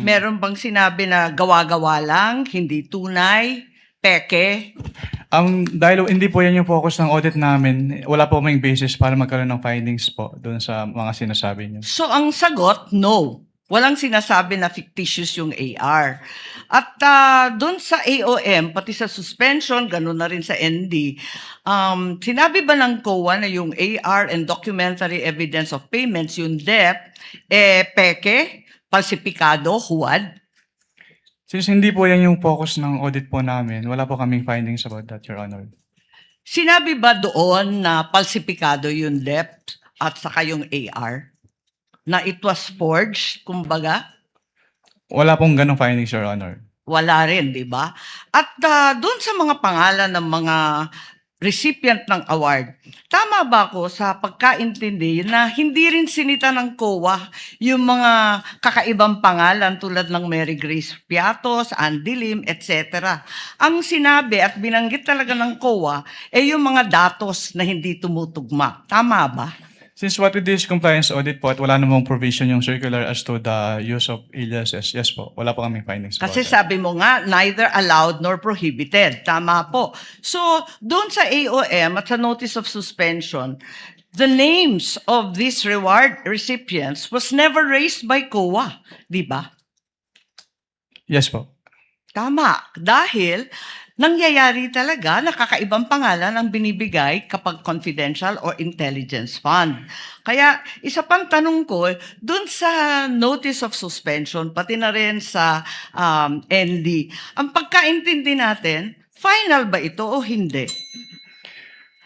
Speaker 10: meron bang sinabi na gawa-gawa lang, hindi tunay, peke?
Speaker 3: Dahil hindi po yan yung focus ng audit namin, wala po may basis para magkaroon ng findings po doon sa mga sinasabi niyo.
Speaker 10: So ang sagot, no. Walang sinasabi na fictitious yung AR. At doon sa AOM, pati sa suspension, ganun na rin sa ND, sinabi ba ng COA na yung AR and documentary evidence of payments, yung DEP, peke, falsipikado, huwad?
Speaker 3: Since hindi po yan yung focus ng audit po namin, wala po kaming findings about that, Your Honor.
Speaker 10: Sinabi ba doon na falsipikado yung DEP at saka yung AR? na it was forged, kumbaga?
Speaker 3: Wala pong ganong findings, Your Honor.
Speaker 10: Wala rin, di ba? At doon sa mga pangalan ng mga recipient ng award, tama ba ako sa pagkaintindi na hindi rin sinita ng COA yung mga kakaibang pangalan tulad ng Mary Grace Piatos, Andy Lim, etc. Ang sinabi at binanggit talaga ng COA ay yung mga datos na hindi tumutugma. Tama ba?
Speaker 3: Since what we did is compliance audit po at wala namang provision yung circular as to the use of aliases, yes po, wala po kaming findings.
Speaker 10: Kasi
Speaker 3: about that.
Speaker 10: sabi mo nga, neither allowed nor prohibited. Tama po. So, doon sa AOM at sa notice of suspension, the names of these reward recipients was never raised by COA. Di ba?
Speaker 3: Yes po.
Speaker 10: Tama. Dahil nangyayari talaga na kakaibang pangalan ang binibigay kapag confidential or intelligence fund. Kaya isa pang tanong ko, dun sa notice of suspension, pati na rin sa ND, ang pagkaintindi natin, final ba ito o hindi?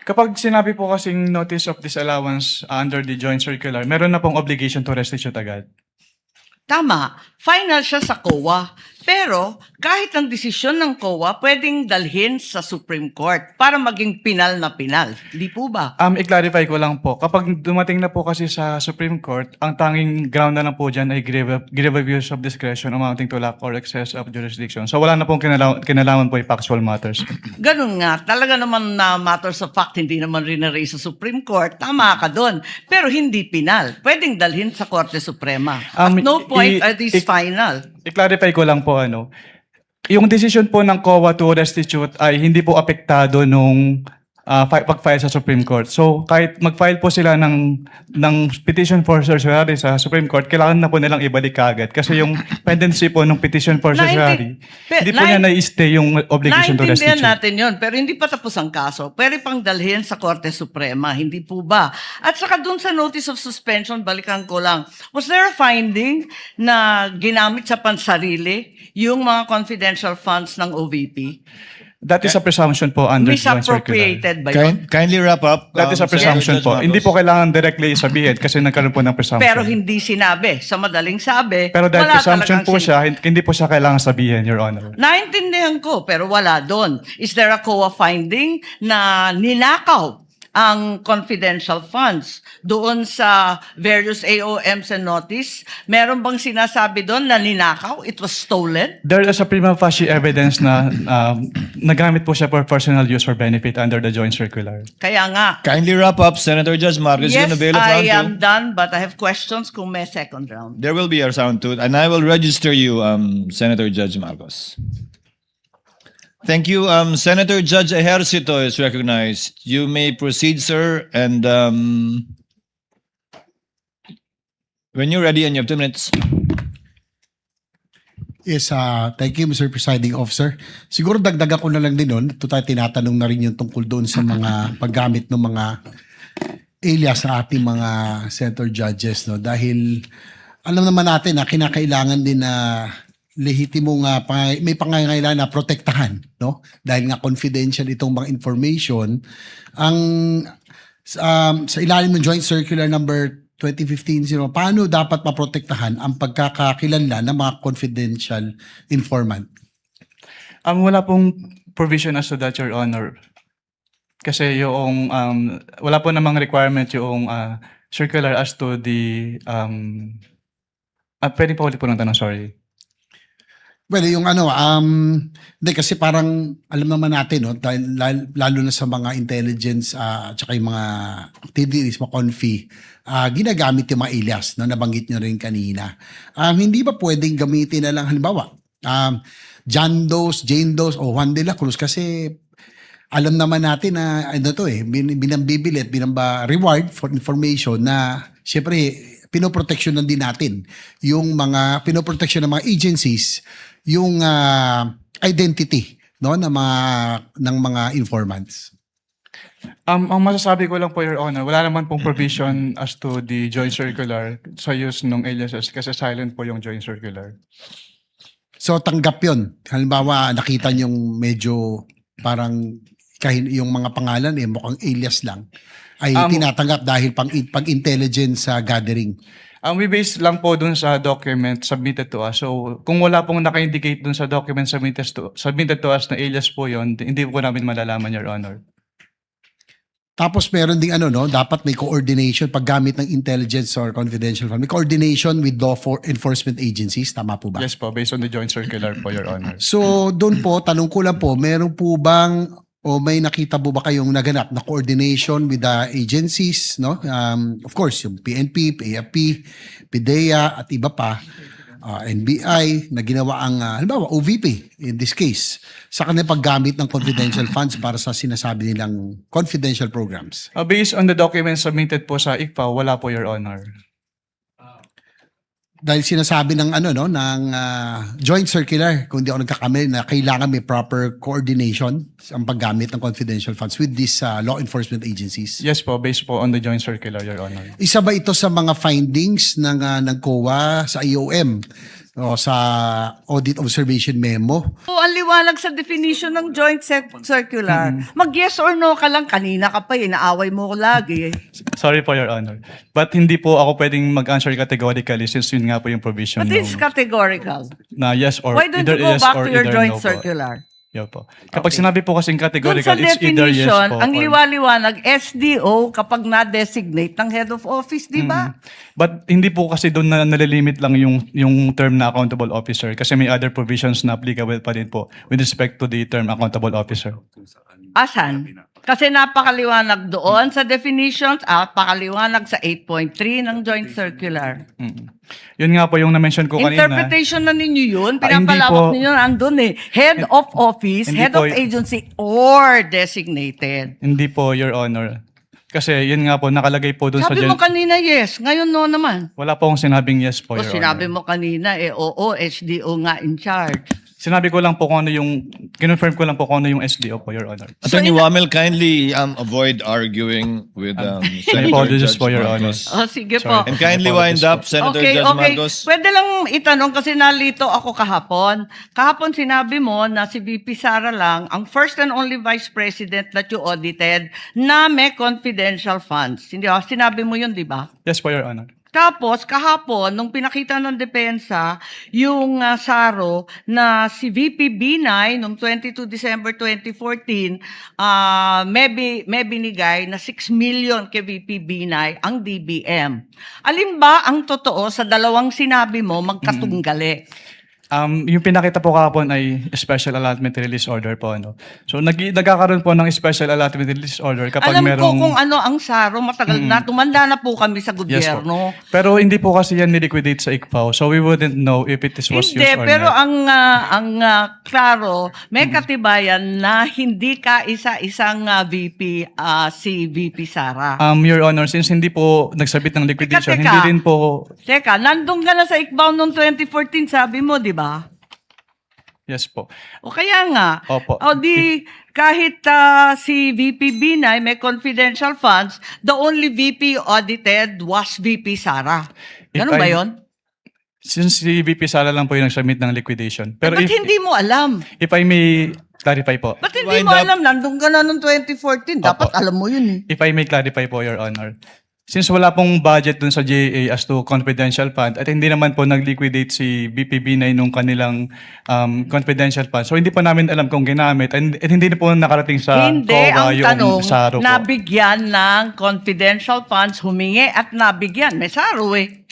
Speaker 3: Kapag sinabi po kasing notice of disallowance under the joint circular, meron na pong obligation to restitute agad.
Speaker 10: Tama, final siya sa COA. Pero kahit ang desisyon ng COA, pwedeng dalhin sa Supreme Court para maging pinal na pinal. Di po ba?
Speaker 3: I-clarify ko lang po, kapag dumating na po kasi sa Supreme Court, ang tanging ground na lang po dyan ay grave abuse of discretion amounting to lack or excess of jurisdiction. So wala na pong kinalaman po yung factual matters.
Speaker 10: Ganun nga, talaga naman na matters of fact, hindi naman rin na-raise sa Supreme Court, tama ka doon. Pero hindi pinal. Pwedeng dalhin sa Korte Suprema. At no point are these final.
Speaker 3: I-clarify ko lang po, yung decision po ng COA to restitute ay hindi po apektado nung pag-file sa Supreme Court. So, kahit mag-file po sila ng petition for certiorari sa Supreme Court, kailangan na po nilang ibalik kaagad. Kasi yung pendency po ng petition for certiorari, hindi po niya na-stay yung obligation to restitute.
Speaker 10: Naintindihan natin yun, pero hindi pa tapos ang kaso. Pwede pang dalhin sa Korte Suprema, hindi po ba? At saka dun sa notice of suspension, balikan ko lang, was there a finding na ginamit sa pansarili yung mga confidential funds ng OVP?
Speaker 3: That is a presumption po under joint circular.
Speaker 10: Misappropriated ba yun?
Speaker 1: Kindly wrap up.
Speaker 3: That is a presumption
Speaker 1: Judge
Speaker 3: po.
Speaker 1: Marcos.
Speaker 3: Hindi po kailangan directly sabihin kasi nagkaroon po ng presumption.
Speaker 10: Pero hindi sinabi. Sa madaling sabi,
Speaker 3: Pero dahil
Speaker 10: wala
Speaker 3: presumption
Speaker 10: talagang
Speaker 3: po siya, hindi po siya kailangan sabihin, Your Honor.
Speaker 10: Naintindihan ko, pero wala doon. Is there a COA finding na ninakaw ang confidential funds doon sa various AOMs and notice? Meron bang sinasabi doon na ninakaw? It was stolen?
Speaker 3: There is a prima facie evidence na nagamit po siya for personal use or benefit under the joint circular.
Speaker 10: Kaya nga,
Speaker 1: Kindly wrap up, Senator Judge Marcos.
Speaker 10: yes,
Speaker 1: You're gonna avail of
Speaker 10: I
Speaker 1: round
Speaker 10: am
Speaker 1: two.
Speaker 10: done, but I have questions kung may second round.
Speaker 1: There will be a round two, and I will register you, Senator Judge Marcos. Thank you. Senator Judge Ejercito is recognized. You may proceed, sir. And when you're ready, and you have 2 minutes.
Speaker 2: Yes, thank you, Mr. Presiding Officer. Siguro dagdagan ko na lang din nun. Ito tayo tinatanong na rin yung tungkol doon sa mga paggamit ng mga alias sa ating mga senator judges. No? Dahil alam naman natin na kinakailangan din na lehitimong may pangangailangan na protektahan, no? Dahil nga confidential itong mga information. Ang sa ilalim ng Joint Circular number 2015-0, paano dapat maprotektahan ang pagkakakilanlan ng mga confidential informant?
Speaker 3: Wala pong provision as to that, Your Honor. Kasi yung wala po namang requirement yung circular as to the pwede pa ulit po ng tanong, sorry.
Speaker 2: Well, yung hindi kasi parang alam naman natin, no, dahil lalo na sa mga intelligence at saka yung mga activities, mga confi, ginagamit yung mga alias, no, nabanggit nyo rin kanina. Hindi ba pwedeng gamitin na lang, halimbawa, John Doe, Jane Doe, o Juan de la Cruz, kasi alam naman natin na binambibilit, reward for information na syempre pinoproteksyonan din natin yung mga pinoproteksyon ng mga agencies yung identity, no, ng mga informants.
Speaker 3: Ang masasabi ko lang po, Your Honor, wala naman pong provision as to the joint circular sa use ng aliases kasi silent po yung joint circular.
Speaker 2: So tanggap yun. Halimbawa, nakita niyong medyo parang yung mga pangalan mukhang alias lang, ay tinatanggap dahil pang intelligence gathering.
Speaker 3: We base lang po dun sa document submitted to us. So, kung wala pong naka-indicate dun sa document submitted to us na alias po yon, hindi po namin malalaman, Your Honor.
Speaker 11: Tapos meron ding dapat may coordination paggamit ng intelligence or confidential fund. May coordination with law enforcement agencies, tama po ba?
Speaker 3: Yes po, based on the joint circular po, Your Honor.
Speaker 11: So doon po, tanong ko lang po, meron po bang o may nakita po ba kayong naganap na coordination with the agencies, no? Of course, yung PNP, AFP, PIDEA at iba pa, NBI na ginawa ang halimbawa OVP in this case sa kanilang paggamit ng confidential funds para sa sinasabi nilang confidential programs.
Speaker 3: Based on the documents submitted po sa ICFA, wala po, Your Honor.
Speaker 11: Dahil sinasabi ng joint circular, kung di ako nagkakamali, na kailangan may proper coordination ang paggamit ng confidential funds with these law enforcement agencies.
Speaker 3: Yes po, based po on the joint circular, Your Honor.
Speaker 11: Isa ba ito sa mga findings ng COA sa IOM o sa audit observation memo?
Speaker 10: O, ang liwanag sa definition ng joint circular. Mag-yes or no ka lang. Kanina ka pa, inaaway mo ko lagi.
Speaker 3: Sorry po, Your Honor. But hindi po ako pwedeng mag-answer categorically since yun nga po yung provision
Speaker 10: But it's categorical.
Speaker 3: na yes or
Speaker 10: Why don't
Speaker 3: either
Speaker 10: you go
Speaker 3: yes
Speaker 10: back
Speaker 3: or
Speaker 10: to your
Speaker 3: either
Speaker 10: joint
Speaker 3: no po.
Speaker 10: circular?
Speaker 3: Yeah po. Kapag sinabi po kasing
Speaker 10: Doon
Speaker 3: categorical,
Speaker 10: sa
Speaker 3: it's either yes
Speaker 10: definition,
Speaker 3: po.
Speaker 10: ang
Speaker 3: or-
Speaker 10: liwaliwanag, SDO kapag na-designate ng head of office, di ba?
Speaker 3: But hindi po kasi doon na nalilimit lang yung term na accountable officer kasi may other provisions na applicable pa din po with respect to the term accountable officer.
Speaker 10: Asan? Kasi napakaliwanag doon sa definitions, napakaliwanag sa 8.3 ng joint circular.
Speaker 3: Yun nga po yung na-mention ko kanina.
Speaker 10: Interpretation na ninyo yun,
Speaker 3: hindi
Speaker 10: pinapalawak
Speaker 3: po.
Speaker 10: ninyo andun eh. Head of office,
Speaker 3: Hindi
Speaker 10: head
Speaker 3: po
Speaker 10: of agency, or designated.
Speaker 3: Hindi po, Your Honor. Kasi yun nga po, nakalagay po doon sa...
Speaker 10: Sabi mo kanina yes, ngayon no naman.
Speaker 3: Wala po akong sinabing yes po,
Speaker 10: O
Speaker 3: Your
Speaker 10: sinabi
Speaker 3: Honor.
Speaker 10: mo kanina, oo, SDO nga in charge.
Speaker 3: Sinabi ko lang po kung ano yung... Kinonfirm ko lang po kung ano yung SDO po, Your Honor.
Speaker 1: Attorney Wamel, kindly avoid arguing with Senator
Speaker 3: apologies
Speaker 1: Judge
Speaker 3: for Your Honor.
Speaker 1: Marcos.
Speaker 10: Sige
Speaker 3: Sorry.
Speaker 10: po.
Speaker 1: And kindly wind up, Senator
Speaker 10: Okay,
Speaker 1: Judge
Speaker 10: okay.
Speaker 1: Marcos.
Speaker 10: Pwede lang itanong kasi nalito ako kahapon. Kahapon sinabi mo na si VP Sara lang ang first and only vice president that you audited na may confidential funds. Hindi ba? Sinabi mo yun, di ba?
Speaker 3: Yes po, Your Honor.
Speaker 10: Tapos, kahapon, nung pinakita ng depensa, yung SARO na si VP Binay, noong 22 December 2014, may binigay na 6 million kay VP Binay ang DBM. Alin ba ang totoo sa dalawang sinabi mo magkatunggali?
Speaker 3: Yung pinakita po kahapon ay special allotment release order po. Ano. So nagkakaroon po ng special allotment release order kapag
Speaker 10: Alam ko
Speaker 3: merong...
Speaker 10: kung ano ang SARO, matagal na, tumanda na po kami sa
Speaker 3: Yes po.
Speaker 10: gobyerno.
Speaker 3: Pero hindi po kasi yan niliquidate sa ICFAO. So we wouldn't know if it was
Speaker 10: Hindi,
Speaker 3: used or
Speaker 10: pero
Speaker 3: not.
Speaker 10: klaro, may katibayan na hindi kaisa-isang VP, si VP Sara.
Speaker 3: Your Honor, since hindi po nagsabit ng liquidation,
Speaker 10: Teka.
Speaker 3: hindi din po...
Speaker 10: Teka, nandun ka na sa ICBAO noong 2014, sabi mo, di ba?
Speaker 3: Yes po.
Speaker 10: O kaya nga,
Speaker 3: Opo.
Speaker 10: o di kahit si VP Binay may confidential funds, the only VP audited was VP Sara. Ganun
Speaker 3: If
Speaker 10: ba
Speaker 3: I-
Speaker 10: yon?
Speaker 3: Since si VP Sara lang po yung nagsubmit ng liquidation. Pero
Speaker 10: Ba't hindi mo alam?
Speaker 3: if I may clarify po.
Speaker 10: Ba't hindi
Speaker 1: Wind
Speaker 10: mo
Speaker 1: up.
Speaker 10: alam? Nandun ka na noong 2014. Dapat
Speaker 3: Opo.
Speaker 10: alam mo yun eh.
Speaker 3: If I may clarify po, Your Honor. Since wala pong budget dun sa GAA as to confidential fund at hindi naman po nag-liquidate si BPB9 nung kanilang confidential fund. So hindi pa namin alam kung ginamit at hindi na po nakarating sa
Speaker 10: Hindi, ang
Speaker 3: COA
Speaker 10: tanong,
Speaker 3: yung SARO po.
Speaker 10: nabigyan ng confidential funds, humingi at nabigyan. May SARO eh.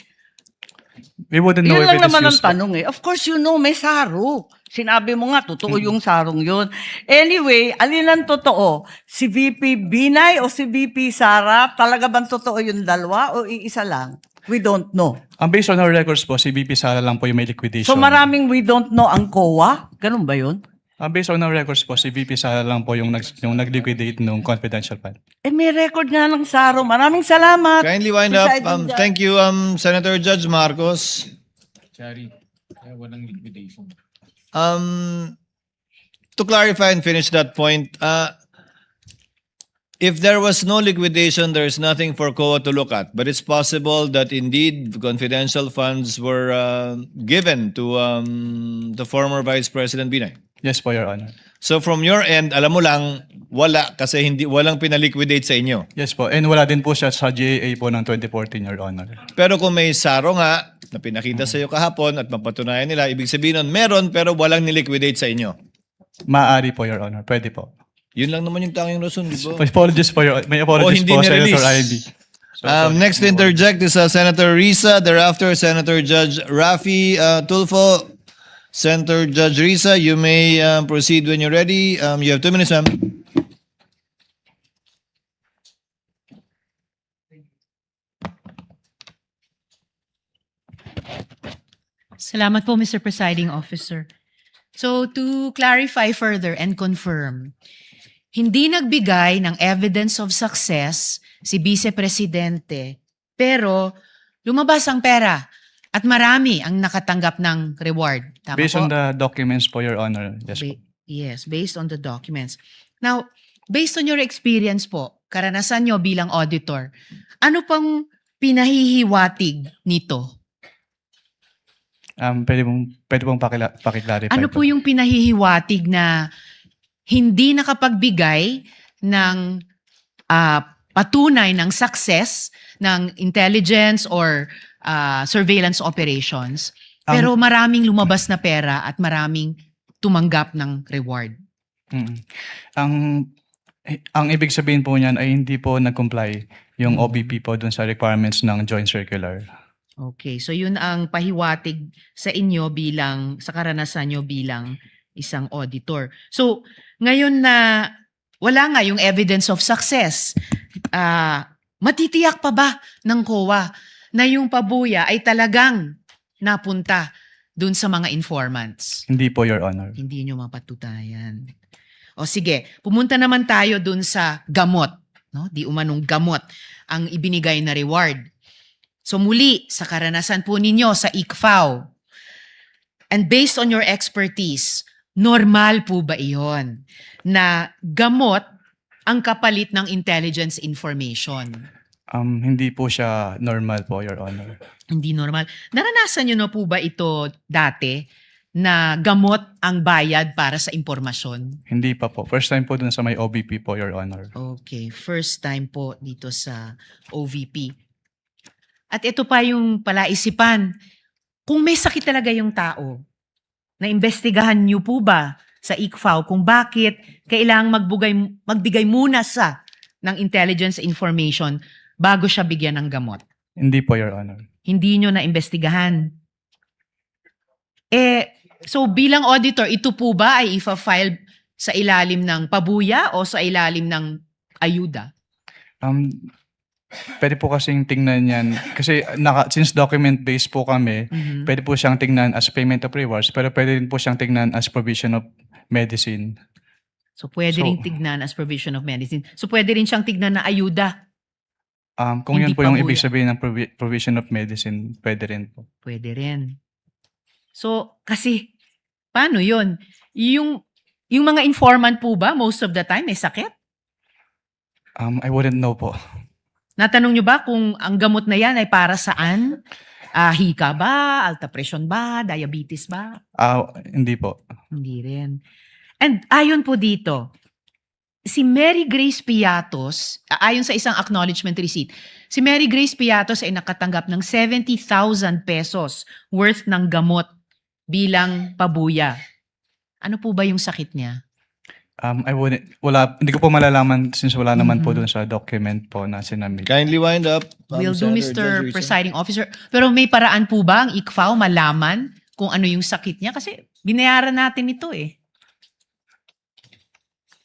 Speaker 3: We wouldn't know
Speaker 10: Yun
Speaker 3: if
Speaker 10: lang
Speaker 3: it is
Speaker 10: naman ang
Speaker 3: used po.
Speaker 10: tanong eh. Of course, you know, may SARO. Sinabi mo nga, totoo yung sarong yun. Anyway, alin ang totoo? Si VP Binay o si VP Sara? Talaga bang totoo yung dalawa o iisa lang? We don't know.
Speaker 3: Based on our records po, si VP Sara lang po yung may liquidation.
Speaker 10: So maraming we don't know ang COA? Ganun ba yun?
Speaker 3: Based on our records po, si VP Sara lang po yung nag-liquidate nung confidential fund.
Speaker 10: Eh may record nga ng SARO. Maraming salamat.
Speaker 1: Kindly wind up.
Speaker 10: Presiding Judge.
Speaker 1: Thank you, Senator Judge Marcos.
Speaker 6: Walang liquidation.
Speaker 1: To clarify and finish that point, if there was no liquidation, there is nothing for COA to look at. But it's possible that indeed confidential funds were given to the former Vice President Binay.
Speaker 3: Yes po, Your Honor.
Speaker 1: So from your end, alam mo lang, wala kasi walang pinaliquidate sa inyo.
Speaker 3: Yes po. And wala din po siya sa GAA po ng 2014, Your Honor.
Speaker 1: Pero kung may saro nga na pinakita sa iyo kahapon at mapatunayan nila, ibig sabihin nun, meron pero walang niliquidate sa inyo.
Speaker 3: Maaari po, Your Honor. Pwede po.
Speaker 1: Yun lang naman yung tanging rason, di ba?
Speaker 3: Apologies po, may apologies
Speaker 1: hindi
Speaker 3: po,
Speaker 1: nirelease.
Speaker 3: Senator Ivy.
Speaker 1: Next to interject is Senator Risa, thereafter Senator Judge Rafi Tulfo. Senator Judge Risa, you may proceed when you're ready. You have 2 minutes, ma'am.
Speaker 8: Salamat po, Mr. Presiding Officer. So, to clarify further and confirm, hindi nagbigay ng evidence of success si Vice Presidente, pero lumabas ang pera at marami ang nakatanggap ng reward. Tama
Speaker 3: Based
Speaker 8: po?
Speaker 3: on the documents po, Your Honor. Yes po.
Speaker 8: Yes, based on the documents. Now, based on your experience po, karanasan nyo bilang auditor, ano pang pinahihiwatig nito?
Speaker 3: Pwede pong pakiclarify
Speaker 8: Ano po yung pinahihiwatig na hindi nakapagbigay ng patunay ng success ng intelligence or surveillance operations, pero maraming lumabas na pera at maraming tumanggap ng reward?
Speaker 3: Ang ibig sabihin po niyan ay hindi po nag-comply yung OBP po dun sa requirements ng Joint Circular.
Speaker 8: Okay, so yun ang pahiwatig sa inyo sa karanasan nyo bilang isang auditor. So, ngayon na wala nga yung evidence of success, matitiyak pa ba ng COA na yung pabuya ay talagang napunta dun sa mga informants?
Speaker 3: Hindi po, Your Honor.
Speaker 8: Hindi nyo mapatutayan. O sige, pumunta naman tayo dun sa gamot. No? Di umanong gamot ang ibinigay na reward. So muli, sa karanasan po ninyo sa ICFAO, and based on your expertise, normal po ba iyon na gamot ang kapalit ng intelligence information?
Speaker 3: Hindi po siya normal po, Your Honor.
Speaker 8: Hindi normal. Naranasan nyo na po ba ito dati na gamot ang bayad para sa impormasyon?
Speaker 3: Hindi pa po. First time po dun sa may OBP po, Your Honor.
Speaker 8: Okay, first time po dito sa OVP. At ito pa yung palaisipan, kung may sakit talaga yung tao, naimbestigahan niyo po ba sa ICFAO kung bakit kailangang magbigay muna ng intelligence information bago siya bigyan ng gamot?
Speaker 3: Hindi po, Your Honor.
Speaker 8: Hindi nyo naimbestigahan. So bilang auditor, ito po ba ay ifa-file sa ilalim ng pabuya o sa ilalim ng ayuda?
Speaker 3: Pwede po kasing tingnan yan. Kasi since document-based po kami, pwede po siyang tingnan as payment of rewards, pero pwede rin po siyang tingnan as provision of medicine.
Speaker 8: So pwede rin tignan as provision of medicine. So pwede rin siyang tignan na ayuda.
Speaker 3: Kung
Speaker 8: Hindi
Speaker 3: yun po yung
Speaker 8: pabuya.
Speaker 3: ibig sabihin ng provision of medicine, pwede rin po.
Speaker 8: Pwede rin. So kasi, paano yun? Yung mga informant po ba, most of the time, may sakit?
Speaker 3: I wouldn't know po.
Speaker 8: Natanong nyo ba kung ang gamot na yan ay para saan? Hika ba? Alta presyon ba? Diabetes ba?
Speaker 3: Hindi po.
Speaker 8: Hindi rin. And ayon po dito, si Mary Grace Piatos, ayon sa isang acknowledgement receipt, si Mary Grace Piatos ay nakatanggap ng 70,000 pesos worth ng gamot bilang pabuya. Ano po ba yung sakit niya?
Speaker 3: Hindi ko po malalaman since wala naman po dun sa document po na sinamit.
Speaker 1: Kindly wind up.
Speaker 8: Will do,
Speaker 1: Senator Judge
Speaker 8: Mr.
Speaker 1: Risa.
Speaker 8: Presiding Officer. Pero may paraan po ba ang ICFAO malaman kung ano yung sakit niya? Kasi binayaran natin ito eh.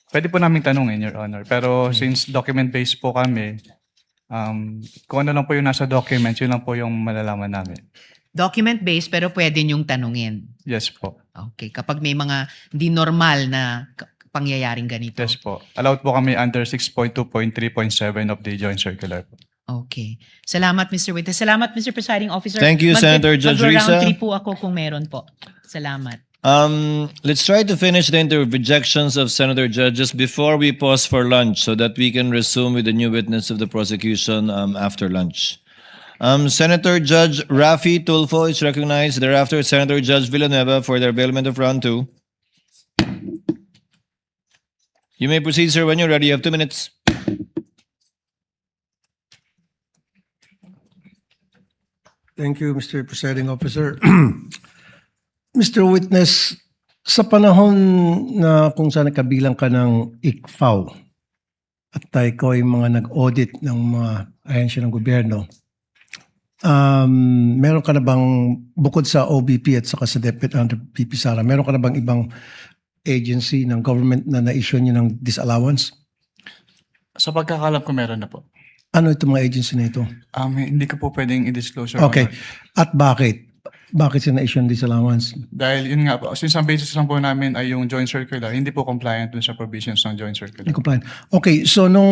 Speaker 3: Pwede po namin tanungin, Your Honor. Pero since document-based po kami, kung ano lang po yung nasa document, yun lang po yung malalaman namin.
Speaker 8: Document-based pero pwede niyong tanungin.
Speaker 3: Yes po.
Speaker 8: Okay. Kapag may mga hindi normal na pangyayaring ganito.
Speaker 3: Yes po. Allowed po kami under 6.2.3.7 of the Joint Circular po.
Speaker 8: Okay. Salamat, Mr. Witness. Salamat, Mr. Presiding Officer.
Speaker 1: Thank you, Senator Judge Risa.
Speaker 8: Mag-round 3 po ako kung meron po. Salamat.
Speaker 1: Let's try to finish the interjections of Senator Judges before we pause for lunch so that we can resume with the new witness of the prosecution after lunch. Senator Judge Rafi Tulfo is recognized. Thereafter, Senator Judge Villanueva for the availment of round 2. You may proceed, sir, when you're ready. You have 2 minutes.
Speaker 2: Thank you, Mr. Presiding Officer. Mr. Witness, sa panahon na kung saan kabilang ka ng ICFAO at ikaw ay mga nag-audit ng mga ahensya ng gobyerno, meron ka na bang, bukod sa OBP at saka sa DepEd under VP Sara, meron ka na bang ibang agency ng government na na-issue nyo ng disallowance?
Speaker 3: Sa pagkakalam ko, meron na po.
Speaker 2: Ano itong mga agency na ito?
Speaker 3: Hindi ko po pwedeng i-disclose. Your
Speaker 2: Okay.
Speaker 3: Honor.
Speaker 2: At bakit? Bakit sila na-issue ng disallowance?
Speaker 3: Dahil yun nga po, since ang basis lang po namin ay yung joint circular, hindi po compliant dun sa provisions ng joint circular.
Speaker 2: Hindi compliant. Okay, so nung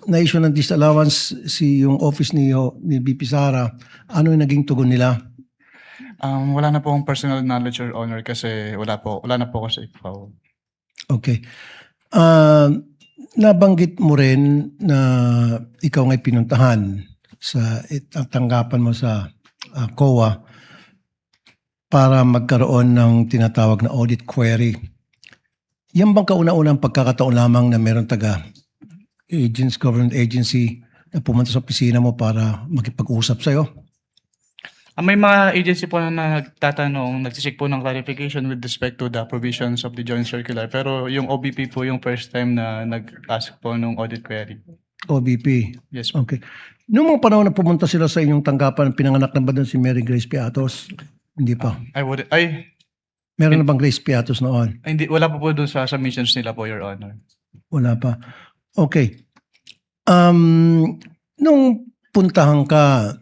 Speaker 2: na-issue ng disallowance yung office ni VP Sara, ano yung naging tugon nila?
Speaker 3: Wala na po akong personal knowledge, Your Honor, kasi wala na po ako sa ICFAO.
Speaker 2: Okay. Nabanggit mo rin na ikaw nga'y pinuntahan sa tanggapan mo sa COA para magkaroon ng tinatawag na audit query. Yan bang kauna-unang pagkakataon lamang na meron government agency na pumunta sa opisina mo para makipag-usap sa'yo?
Speaker 3: May mga agency po na nagtatanong, nagsisik po ng clarification with respect to the provisions of the joint circular. Pero yung OBP po yung first time na nag-ask po ng audit query.
Speaker 2: OBP.
Speaker 3: Yes po.
Speaker 2: Okay. Noong mga panahon na pumunta sila sa inyong tanggapan, pinanganak na ba doon si Mary Grace Piatos? Hindi pa. Meron na bang Grace Piatos noon?
Speaker 3: Hindi, wala po doon sa submissions nila po, Your Honor.
Speaker 2: Wala pa. Okay. Nung puntahan ka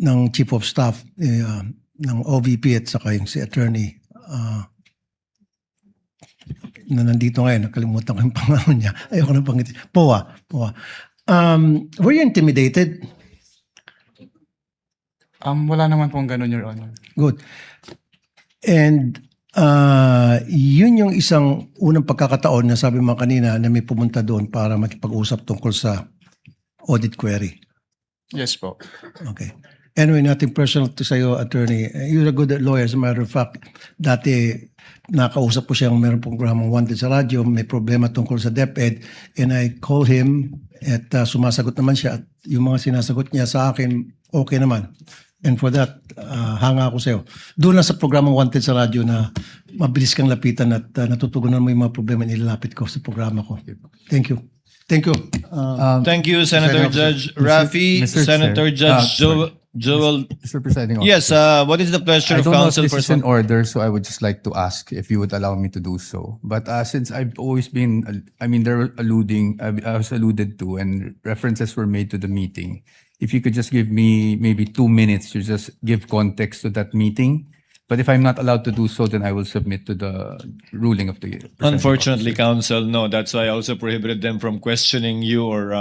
Speaker 2: ng Chief of Staff ng OVP at saka yung si Attorney na nandito ngayon, nakalimutan ko yung pangalan niya. Ayoko na pangitin. POA. Were you intimidated?
Speaker 3: Wala naman pong ganun, Your Honor.
Speaker 2: Good. And yun yung isang unang pagkakataon na sabi mo kanina na may pumunta doon para makipag-usap tungkol sa audit query.
Speaker 3: Yes po.
Speaker 2: Okay. Anyway, nothing personal to sa'yo, attorney. You're a good lawyer. As a matter of fact, dati nakausap ko siyang meron pong programang Wanted sa radyo, may problema tungkol sa DepEd, and I call him at sumasagot naman siya at yung mga sinasagot niya sa akin, okay naman. And for that, hanga ako sa'yo. Doon lang sa programang Wanted sa radyo na mabilis kang lapitan at natutugunan mo yung mga problema nilalapit ko sa programa ko. Thank you. Thank you.
Speaker 1: Thank you, Senator Judge Rafi.
Speaker 6: Mr.
Speaker 1: Senator
Speaker 6: Chair.
Speaker 1: Judge Joel.
Speaker 6: Mr. Presiding Officer.
Speaker 1: Yes, what is the pleasure
Speaker 6: I
Speaker 1: of
Speaker 6: don't know if
Speaker 1: counsel
Speaker 6: this
Speaker 1: for
Speaker 6: is in order, so I would just like to ask if you would allow me to do so. But since I've always been, I was alluded to, and references were made to the meeting. If you could just give me maybe 2 minutes to just give context to that meeting. But if I'm not allowed to do so, then I will submit to the ruling of the presiding
Speaker 1: Unfortunately,
Speaker 6: officer.
Speaker 1: counsel, no. That's why I also prohibited them from questioning you or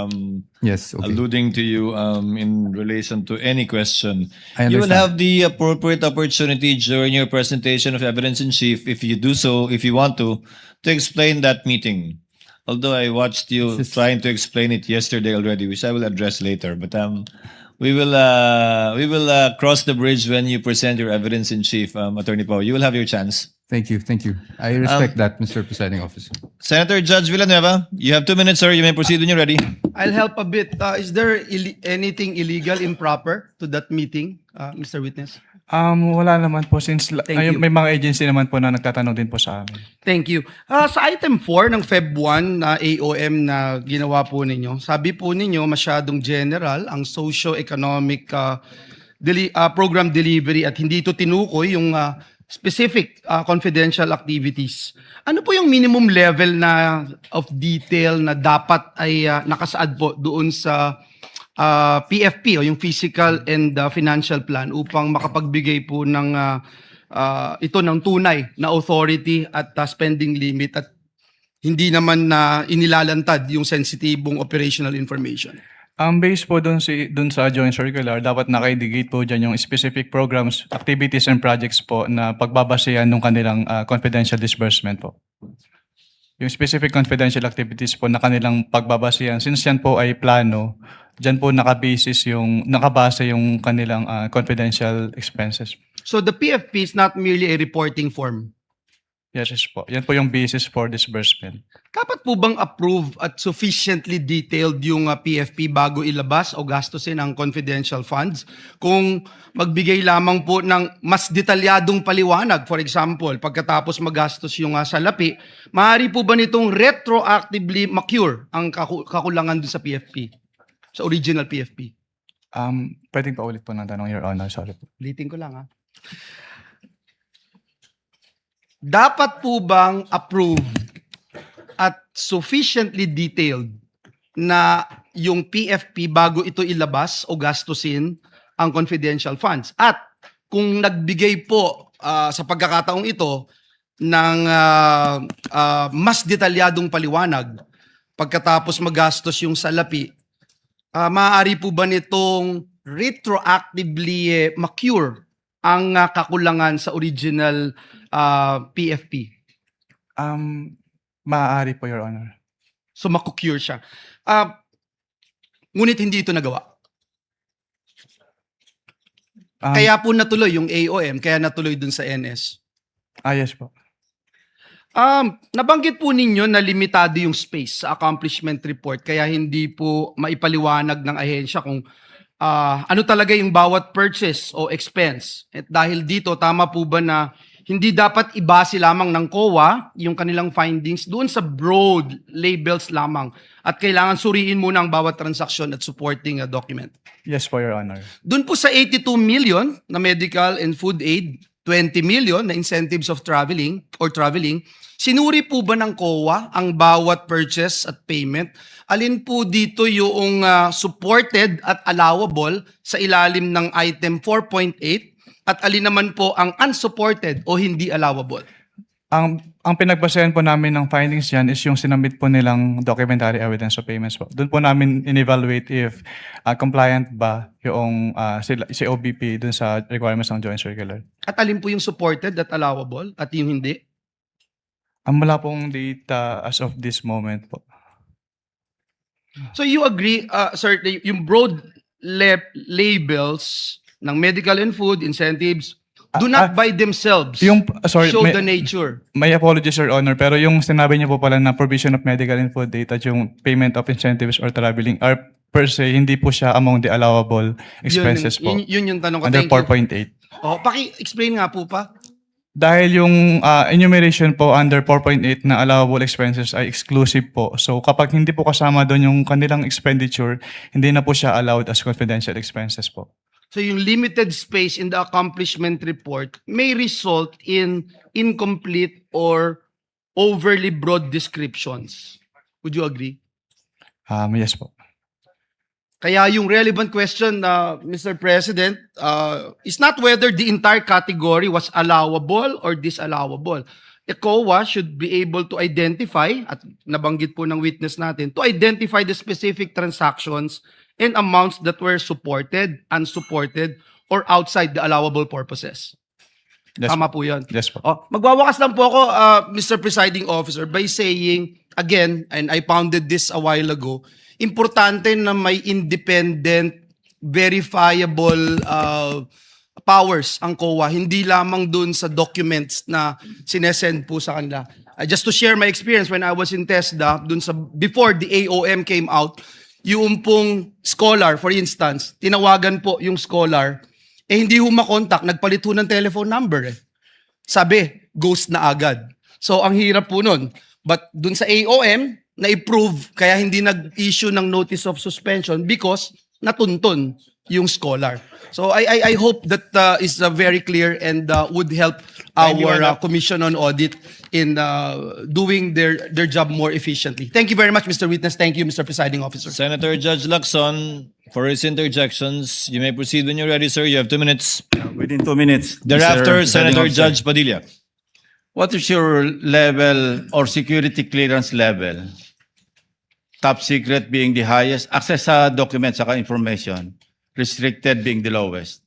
Speaker 6: Yes, okay.
Speaker 1: alluding to you in relation to any question.
Speaker 6: I
Speaker 1: You will
Speaker 6: understand.
Speaker 1: have the appropriate opportunity during your presentation of evidence in chief, if you do so, if you want to explain that meeting. Although I watched you
Speaker 6: This is-
Speaker 1: trying to explain it yesterday already, which I will address later. But we will cross the bridge when you present your evidence in chief, Attorney Pao. You will have your chance.
Speaker 6: Thank you. I respect that, Mr. Presiding Officer.
Speaker 1: Senator Judge Villanueva, you have 2 minutes, sir. You may proceed when you're ready.
Speaker 7: I'll help a bit. Is there anything illegal, improper to that meeting, Mr. Witness?
Speaker 3: Wala naman po since
Speaker 7: Thank you.
Speaker 3: may mga agency naman po na nagtatanong din po sa amin.
Speaker 7: Thank you. Sa item 4 ng Feb 1 na AOM na ginawa po ninyo, sabi po ninyo masyadong general ang socio-economic program delivery at hindi ito tinukoy yung specific confidential activities. Ano po yung minimum level na of detail na dapat ay nakasaad po doon sa PFP o yung physical and financial plan upang makapagbigay po ng ito ng tunay na authority at spending limit at hindi naman na inilalantad yung sensitibong operational information.
Speaker 3: Based po dun sa joint circular, dapat naka-indicate po dyan yung specific programs, activities, and projects po na pagbabasehan ng kanilang confidential disbursement po. Yung specific confidential activities po na kanilang pagbabasehan, since yan po ay plano, dyan po nakabase yung kanilang confidential expenses.
Speaker 7: So the PFP is not merely a reporting form.
Speaker 3: Yes po. Yan po yung basis for disbursement.
Speaker 7: Dapat po bang approve at sufficiently detailed yung PFP bago ilabas o gastusin ang confidential funds? Kung magbigay lamang po ng mas detalyadong paliwanag, for example, pagkatapos magastos yung salapi, maaari po ba nitong retroactively ma-cure ang kakulangan dun sa PFP? Sa original PFP?
Speaker 3: Pwedeng pa ulit po ng tanong, Your Honor. Sorry po.
Speaker 7: Ulitin ko lang Dapat po bang approved at sufficiently detailed na yung PFP bago ito ilabas o gastusin ang confidential funds? At kung nagbigay po sa pagkakataong ito ng mas detalyadong paliwanag pagkatapos magastos yung salapi, maaari po ba nitong retroactively ma-cure ang kakulangan sa original PFP?
Speaker 3: Maaari po, Your Honor.
Speaker 7: So maku-cure siya. Ngunit hindi ito nagawa. Kaya po natuloy yung AOM, kaya natuloy dun sa NS.
Speaker 3: Yes po.
Speaker 7: Nabanggit po ninyo na limitado yung space sa accomplishment report, kaya hindi po maipaliwanag ng ahensya kung ano talaga yung bawat purchase o expense. At dahil dito, tama po ba na hindi dapat ibase lamang ng COA yung kanilang findings doon sa broad labels lamang at kailangan suriin muna ang bawat transaksyon at supporting document?
Speaker 3: Yes po, Your Honor.
Speaker 7: Doon po sa 82 million na medical and food aid, 20 million na incentives of traveling, sinuri po ba ng COA ang bawat purchase at payment? Alin po dito yung supported at allowable sa ilalim ng item 4.8 at alin naman po ang unsupported o hindi allowable?
Speaker 3: Ang pinagbasehan po namin ng findings yan is yung sinamit po nilang documentary evidence of payments po. Doon po namin in-evaluate if compliant ba yung si OBP dun sa requirements ng Joint Circular.
Speaker 7: At alin po yung supported at allowable at yung hindi?
Speaker 3: Wala pong data as of this moment po.
Speaker 7: So you agree, sir, yung broad labels ng medical and food incentives do not by themselves show the nature.
Speaker 3: May apologies, Your Honor, pero yung sinabi niyo po pala na provision of medical and food data, yung payment of incentives or traveling are per se, hindi po siya among the allowable expenses po.
Speaker 7: Yun yung tanong ko.
Speaker 3: Under
Speaker 7: Thank you.
Speaker 3: 4.8.
Speaker 7: Paki-explain nga po pa.
Speaker 3: Dahil yung enumeration po under 4.8 na allowable expenses ay exclusive po. So kapag hindi po kasama doon yung kanilang expenditure, hindi na po siya allowed as confidential expenses po.
Speaker 7: So yung limited space in the accomplishment report may result in incomplete or overly broad descriptions. Would you agree?
Speaker 3: Yes po.
Speaker 7: Kaya yung relevant question, Mr. President, is not whether the entire category was allowable or disallowable. ECOA should be able to identify, at nabanggit po ng witness natin, to identify the specific transactions and amounts that were supported, unsupported, or outside the allowable purposes.
Speaker 3: Yes,
Speaker 7: Tama po yun.
Speaker 3: Yes po.
Speaker 7: Magwawakas lang po ako, Mr. Presiding Officer, by saying, again, and I pounded this a while ago, importante na may independent, verifiable powers ang COA, hindi lamang dun sa documents na sinesend po sa kanila. Just to share my experience when I was in TESDA, dun sa, before the AOM came out, yung pong scholar, for instance, tinawagan po yung scholar, hindi ho makontak, nagpalit ho ng telephone number. Sabi, ghost na agad. So, ang hirap po nun. But dun sa AOM, na-approve, kaya hindi nag-issue ng notice of suspension because natuntun yung scholar. So, I hope that is very clear and would help our Commission on Audit in doing their job more efficiently. Thank you very much, Mr. Witness. Thank you, Mr. Presiding Officer.
Speaker 1: Senator Judge Lacson, for his interjections, you may proceed when you're ready, sir. You have 2 minutes.
Speaker 12: Within 2 minutes.
Speaker 1: Thereafter,
Speaker 12: Mr. Presiding
Speaker 1: Senator
Speaker 12: Officer.
Speaker 1: Judge Padilla.
Speaker 12: What is your level or security clearance level? Top secret being the highest, access sa documents, saka information, restricted being the lowest.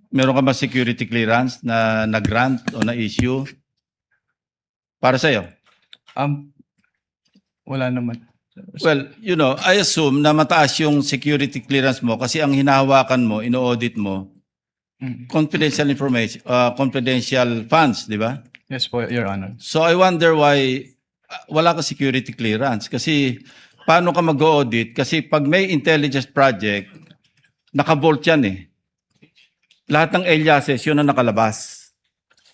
Speaker 12: Meron ka ba security clearance na nag-grant o na-issue para sa'yo?
Speaker 3: Wala naman.
Speaker 12: Well, you know, I assume na mataas yung security clearance mo kasi ang hinahawakan mo, ino-audit mo, confidential information, confidential funds, di ba?
Speaker 3: Yes po, Your Honor.
Speaker 12: So I wonder why wala ka security clearance. Kasi paano ka mag-audit? Kasi pag may intelligence project, naka-vault yan eh. Lahat ng aliases, yun ang nakalabas.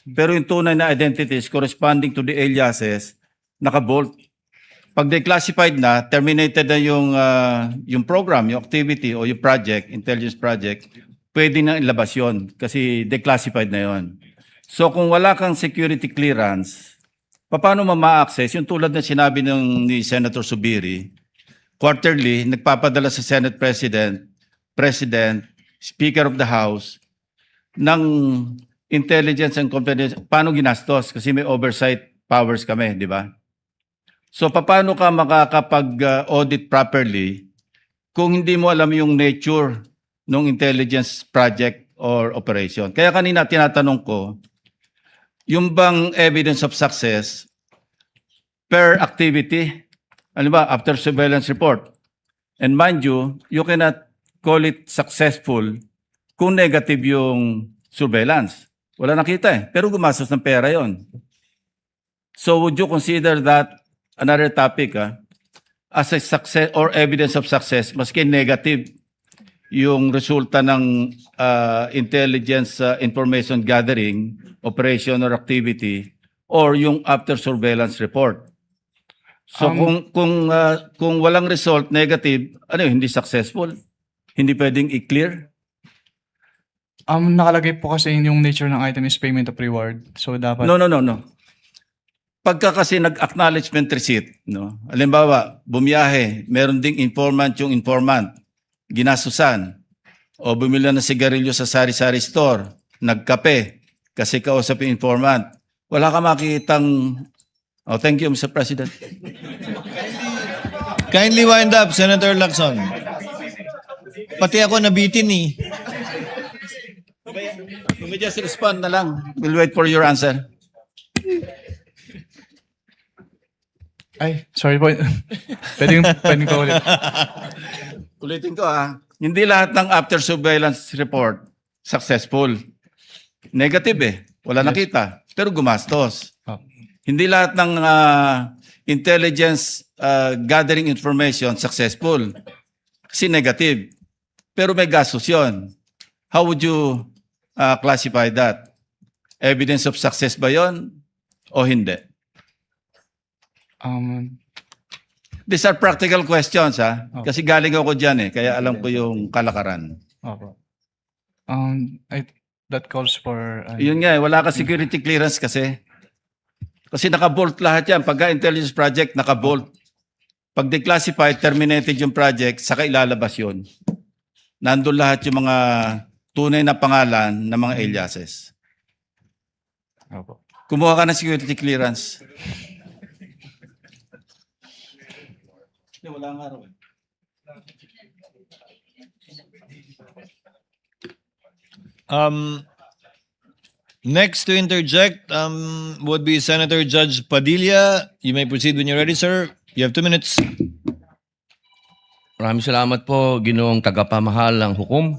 Speaker 12: Pero yung tunay na identities corresponding to the aliases, naka-vault. Pag declassified na, terminated na yung program, yung activity o yung project, intelligence project, pwede na ilabas yun kasi declassified na yun. So kung wala kang security clearance, paano ma-access? Yung tulad na sinabi ni Senator Subiri, quarterly, nagpapadala sa Senate President, Speaker of the House, ng intelligence and confidence, paano ginastos? Kasi may oversight powers kami, di ba? So paano ka makakapag-audit properly kung hindi mo alam yung nature ng intelligence project or operation? Kaya kanina tinatanong ko, yung bang evidence of success per activity, ano ba, after surveillance report. And mind you, you cannot call it successful kung negative yung surveillance. Wala nakita eh, pero gumastos ng pera yon. So would you consider that another topic as a success or evidence of success, maski negative yung resulta ng intelligence information gathering, operation or activity, or yung after surveillance report? So kung walang result, negative, ano yun, hindi successful? Hindi pwedeng i-clear?
Speaker 3: Nakalagay po kasi yung nature ng item is payment of reward. So dapat...
Speaker 12: No. Pagka kasi nag-acknowledgement receipt, no? Halimbawa, bumiyahe, meron ding informant yung informant, ginasusan, o bumili ng sigarilyo sa sari-sari store, nagkape, kasi kausap yung informant. Wala ka makikitang... Oh, thank you, Mr. President.
Speaker 1: Kindly wind up, Senator Lacson. Pati ako nabitin eh.
Speaker 12: You may just respond na lang. We'll wait for your answer.
Speaker 3: Ay, sorry po. Pwede ko ulit.
Speaker 12: Ulitin ko hindi lahat ng after surveillance report successful. Negative eh. Wala nakita. Pero gumastos.
Speaker 3: Oh.
Speaker 12: Hindi lahat ng intelligence gathering information successful. Kasi negative. Pero may gastos yun. How would you classify that? Evidence of success ba yun o hindi? These are practical questions Kasi galing ako dyan kaya alam ko yung kalakaran.
Speaker 3: Opo. That calls for...
Speaker 12: Yun nga wala ka security clearance kasi. Kasi naka-bolt lahat yan. Pagka intelligence project, naka-bolt. Pag declassified, terminated yung project, saka ilalabas yun. Nandun lahat yung mga tunay na pangalan ng mga aliases.
Speaker 3: Opo.
Speaker 12: Kumuha ka ng security clearance. Wala nga raw.
Speaker 1: Next to interject would be Senator Judge Padilla. You may proceed when you're ready, sir. You have 2 minutes.
Speaker 9: Maraming salamat po, Ginoong tagapamahal ng hukom.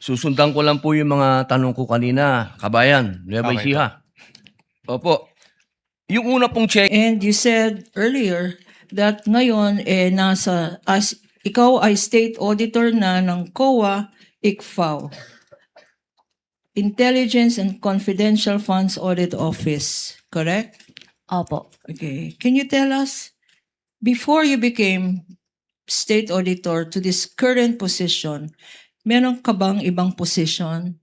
Speaker 9: Susundan ko lang po yung mga tanong ko kanina, kabayan, Nueva
Speaker 3: Okay.
Speaker 9: Ecija. Opo. Yung una pong check,
Speaker 13: And you said earlier that ngayon ikaw ay state auditor na ng COA, ICFAO. Intelligence and Confidential Funds Audit Office, correct?
Speaker 14: Opo.
Speaker 13: Okay. Can you tell us, before you became state auditor to this current position, meron ka bang ibang position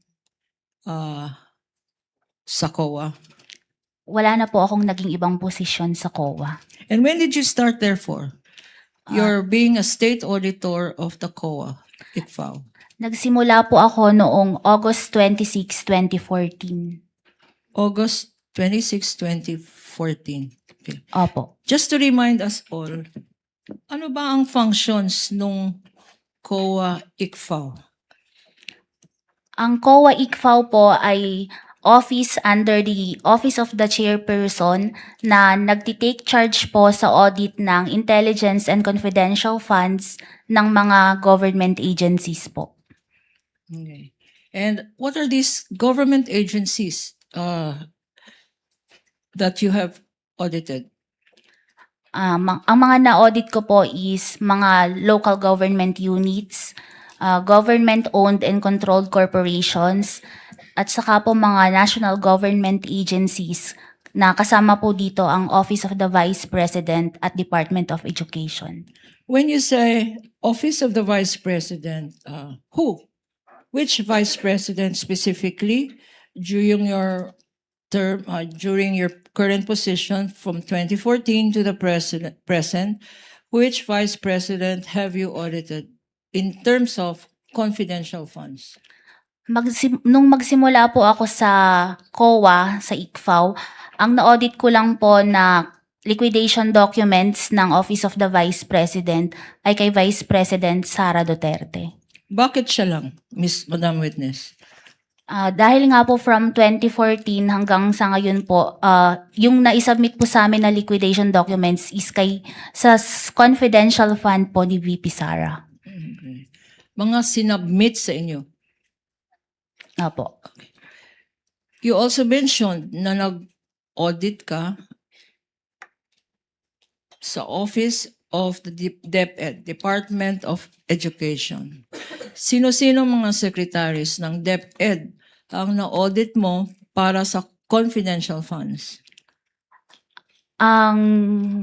Speaker 13: sa COA?
Speaker 14: Wala na po akong naging ibang posisyon sa COA.
Speaker 13: And when did you start therefore? You're being a state auditor of the COA, ICFAO.
Speaker 14: Nagsimula po ako noong August 26, 2014.
Speaker 13: August 26, 2014. Okay.
Speaker 14: Opo.
Speaker 13: Just to remind us all, ano ba ang functions nung COA ICFAO?
Speaker 14: Ang COA ICFAO po ay office under the Office of the Chairperson na nagtitake charge po sa audit ng intelligence and confidential funds ng mga government agencies po.
Speaker 13: Okay. And what are these government agencies that you have audited?
Speaker 14: Ang mga na-audit ko po is mga local government units, government-owned and controlled corporations, at saka po mga national government agencies na kasama po dito ang Office of the Vice President at Department of Education.
Speaker 13: When you say Office of the Vice President, who? Which Vice President specifically during your term, during your current position from 2014 to the present, which Vice President have you audited in terms of confidential funds?
Speaker 14: Nung magsimula po ako sa COA, sa ICFAO, ang na-audit ko lang po na liquidation documents ng Office of the Vice President ay kay Vice President Sara Duterte.
Speaker 13: Bakit siya lang, Madam Witness?
Speaker 14: Dahil nga po from 2014 hanggang sa ngayon po, yung na-submit po sa amin na liquidation documents is sa confidential fund po ni VP Sara.
Speaker 13: Okay. Mga sinubmit sa inyo.
Speaker 14: Apo.
Speaker 13: You also mentioned na nag-audit ka sa Office of the DepEd, Department of Education. Sino-sino mga secretaries ng DepEd ang na-audit mo para sa confidential funds?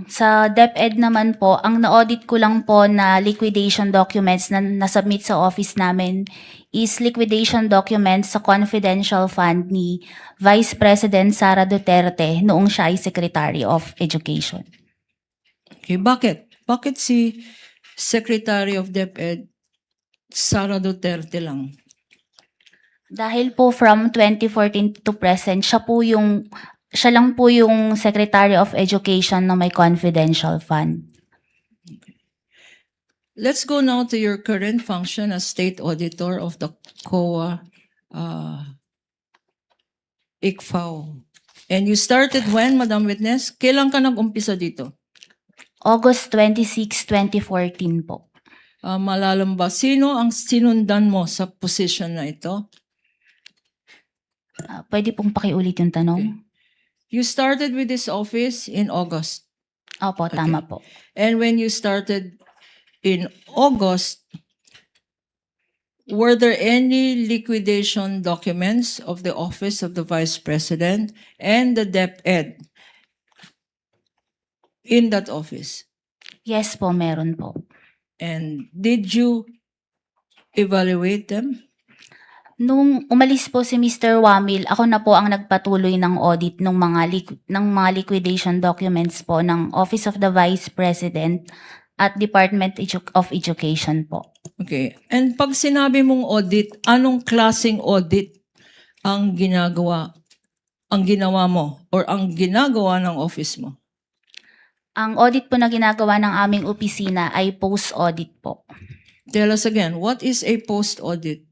Speaker 14: Sa DepEd naman po, ang na-audit ko lang po na liquidation documents na nasubmit sa office namin is liquidation documents sa confidential fund ni Vice President Sara Duterte noong siya ay Secretary of Education.
Speaker 13: Okay, bakit? Bakit si Secretary of DepEd Sara Duterte lang?
Speaker 14: Dahil po from 2014 to present, siya lang po yung Secretary of Education na may confidential fund.
Speaker 13: Let's go now to your current function as State Auditor of the COA ICFAO. And you started when, Madam Witness? Kailan ka nag-umpisa dito?
Speaker 14: August 26, 2014 po.
Speaker 13: Malalam ba? Sino ang sinundan mo sa position na ito?
Speaker 14: Pwede pong pakiulit yung tanong?
Speaker 13: You started with this office in August.
Speaker 14: Opo, tama po.
Speaker 13: And when you started in August, were there any liquidation documents of the Office of the Vice President and the DepEd in that office?
Speaker 14: Yes po, meron po.
Speaker 13: And did you evaluate them?
Speaker 14: Nung umalis po si Mr. Wamil, ako na po ang nagpatuloy ng audit ng mga liquidation documents po ng Office of the Vice President at Department of Education po.
Speaker 13: Okay. And pag sinabi mong audit, anong klaseng audit ang ginawa mo or ang ginagawa ng office mo?
Speaker 14: Ang audit po na ginagawa ng aming opisina ay post-audit po.
Speaker 13: Tell us again, what is a post-audit?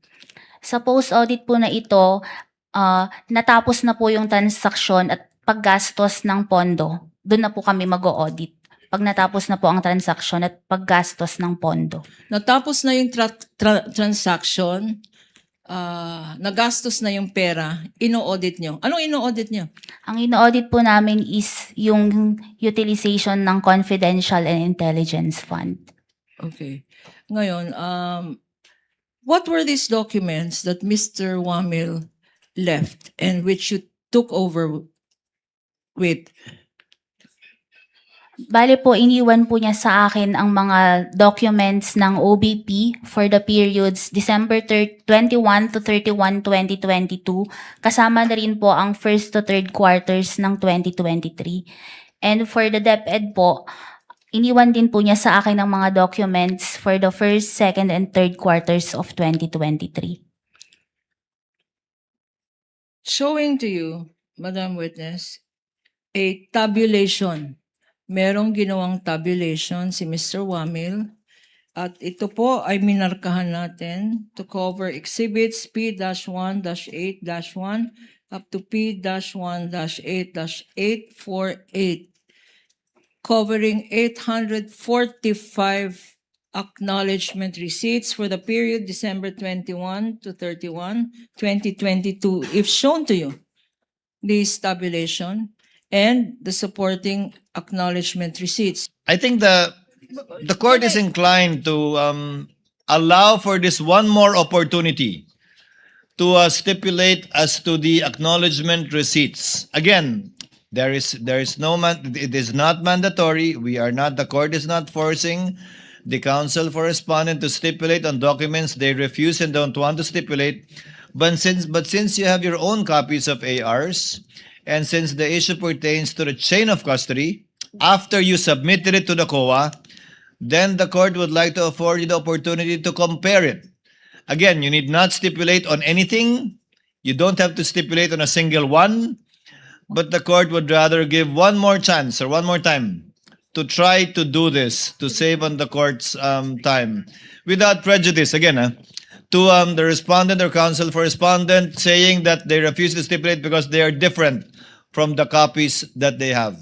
Speaker 14: Sa post-audit po na ito, natapos na po yung transaksyon at paggastos ng pondo. Doon na po kami mag-audit. Pag natapos na po ang transaksyon at paggastos ng pondo.
Speaker 13: Natapos na yung transaction, nagastos na yung pera, ino-audit nyo. Anong ino-audit nyo?
Speaker 14: Ang ino-audit po namin is yung utilization ng confidential and intelligence fund.
Speaker 13: Okay. Ngayon, what were these documents that Mr. Wamil left and which you took over with?
Speaker 14: Bale po, iniwan po niya sa akin ang mga documents ng OBP for the periods December 21 to 31, 2022. Kasama na rin po ang first to third quarters ng 2023. And for the DepEd po, iniwan din po niya sa akin ang mga documents for the first, second, and third quarters of 2023.
Speaker 13: Showing to you, Madam Witness, a tabulation. Merong ginawang tabulation si Mr. Wamil at ito po ay minarkahan natin to cover exhibits P-1-8-1 up to P-1-8-848 covering 845 acknowledgement receipts for the period December 21 to 31, 2022, if shown to you, this tabulation and the supporting acknowledgement receipts.
Speaker 1: I think the court is inclined to allow for this one more opportunity to stipulate as to the acknowledgement receipts. Again, there is no it is not mandatory. The court is not forcing the counsel for respondent to stipulate on documents they refuse and don't want to stipulate. But since you have your own copies of ARs, and since the issue pertains to the chain of custody, after you submitted it to the COA, then the court would like to afford you the opportunity to compare it. Again, you need not stipulate on anything. You don't have to stipulate on a single one, but the court would rather give one more chance or one more time to try to do this, to save on the court's time, without prejudice, again, to the respondent or counsel for respondent saying that they refuse to stipulate because they are different from the copies that they have.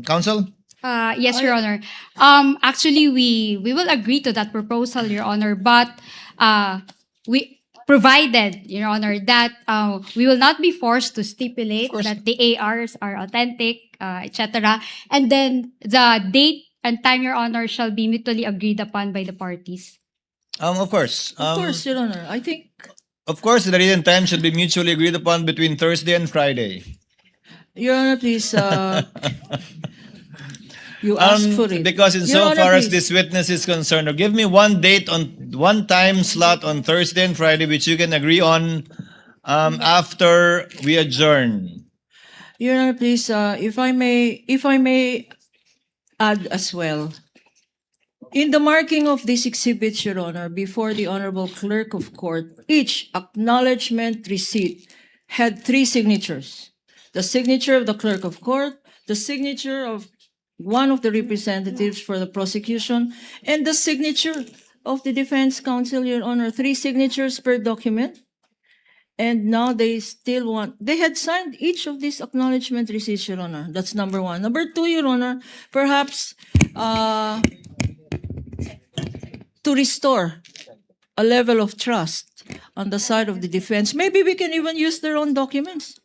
Speaker 1: Counsel?
Speaker 15: Yes, Your Honor. Actually, we will agree to that proposal, Your Honor, but we provided, Your Honor, that we will not be forced to stipulate that the ARs are authentic, etc. And then the date and time, Your Honor, shall be mutually agreed upon by the parties.
Speaker 1: Of course.
Speaker 13: Of course, Your Honor. I think,
Speaker 1: Of course, the date and time should be mutually agreed upon between Thursday and Friday.
Speaker 13: Your Honor, please, you asked for it.
Speaker 1: Because
Speaker 13: Your
Speaker 1: insofar
Speaker 13: Honor,
Speaker 1: as
Speaker 13: please.
Speaker 1: this witness is concerned, or give me one date on one time slot on Thursday and Friday which you can agree on after we adjourn.
Speaker 13: Your Honor, please, if I may add as well. In the marking of this exhibit, Your Honor, before the Honorable Clerk of Court, each acknowledgement receipt had 3 signatures. The signature of the Clerk of Court, the signature of one of the representatives for the prosecution, and the signature of the defense counsel, Your Honor. 3 signatures per document. And now they still they had signed each of these acknowledgement receipts, Your Honor. That's number 1. Number 2, Your Honor, perhaps to restore a level of trust on the side of the defense, maybe we can even use their own documents.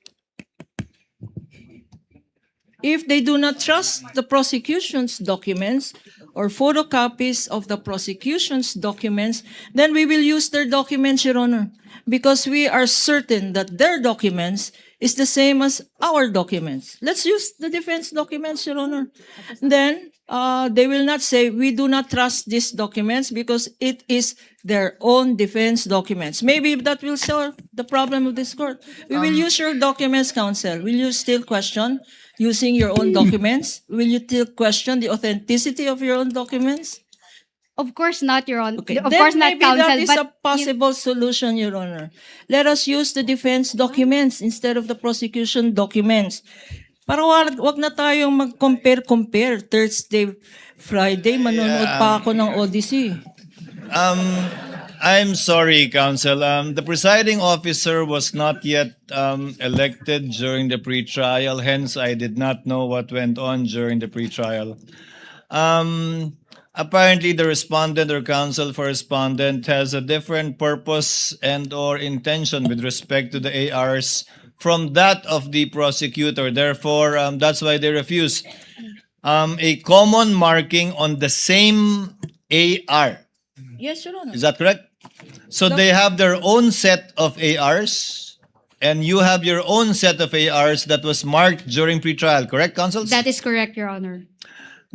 Speaker 13: If they do not trust the prosecution's documents or photocopies of the prosecution's documents, then we will use their documents, Your Honor, because we are certain that their documents is the same as our documents. Let's use the defense documents, Your Honor. Then they will not say, we do not trust these documents because it is their own defense documents. Maybe that will solve the problem of this court. We will use your documents, counsel. Will you still question using your own documents? Will you still question the authenticity of your own documents?
Speaker 15: Of course not, Your Honor.
Speaker 13: Okay,
Speaker 15: Of
Speaker 13: then
Speaker 15: course not,
Speaker 13: maybe that
Speaker 15: counsel,
Speaker 13: is
Speaker 15: but
Speaker 13: a possible solution, Your Honor. Let us use the defense documents instead of the prosecution documents. Para wag na tayong mag-compare. Thursday, Friday, manonood pa ako ng Odyssey.
Speaker 1: I'm sorry, counsel. The presiding officer was not yet elected during the pretrial, hence I did not know what went on during the pretrial. Apparently, the respondent or counsel for respondent has a different purpose and or intention with respect to the ARs from that of the prosecutor. Therefore, that's why they refused a common marking on the same AR.
Speaker 13: Yes, Your Honor.
Speaker 1: Is that correct? So they have their own set of ARs, and you have your own set of ARs that was marked during pretrial, correct, counsels?
Speaker 15: that is correct, Your Honor.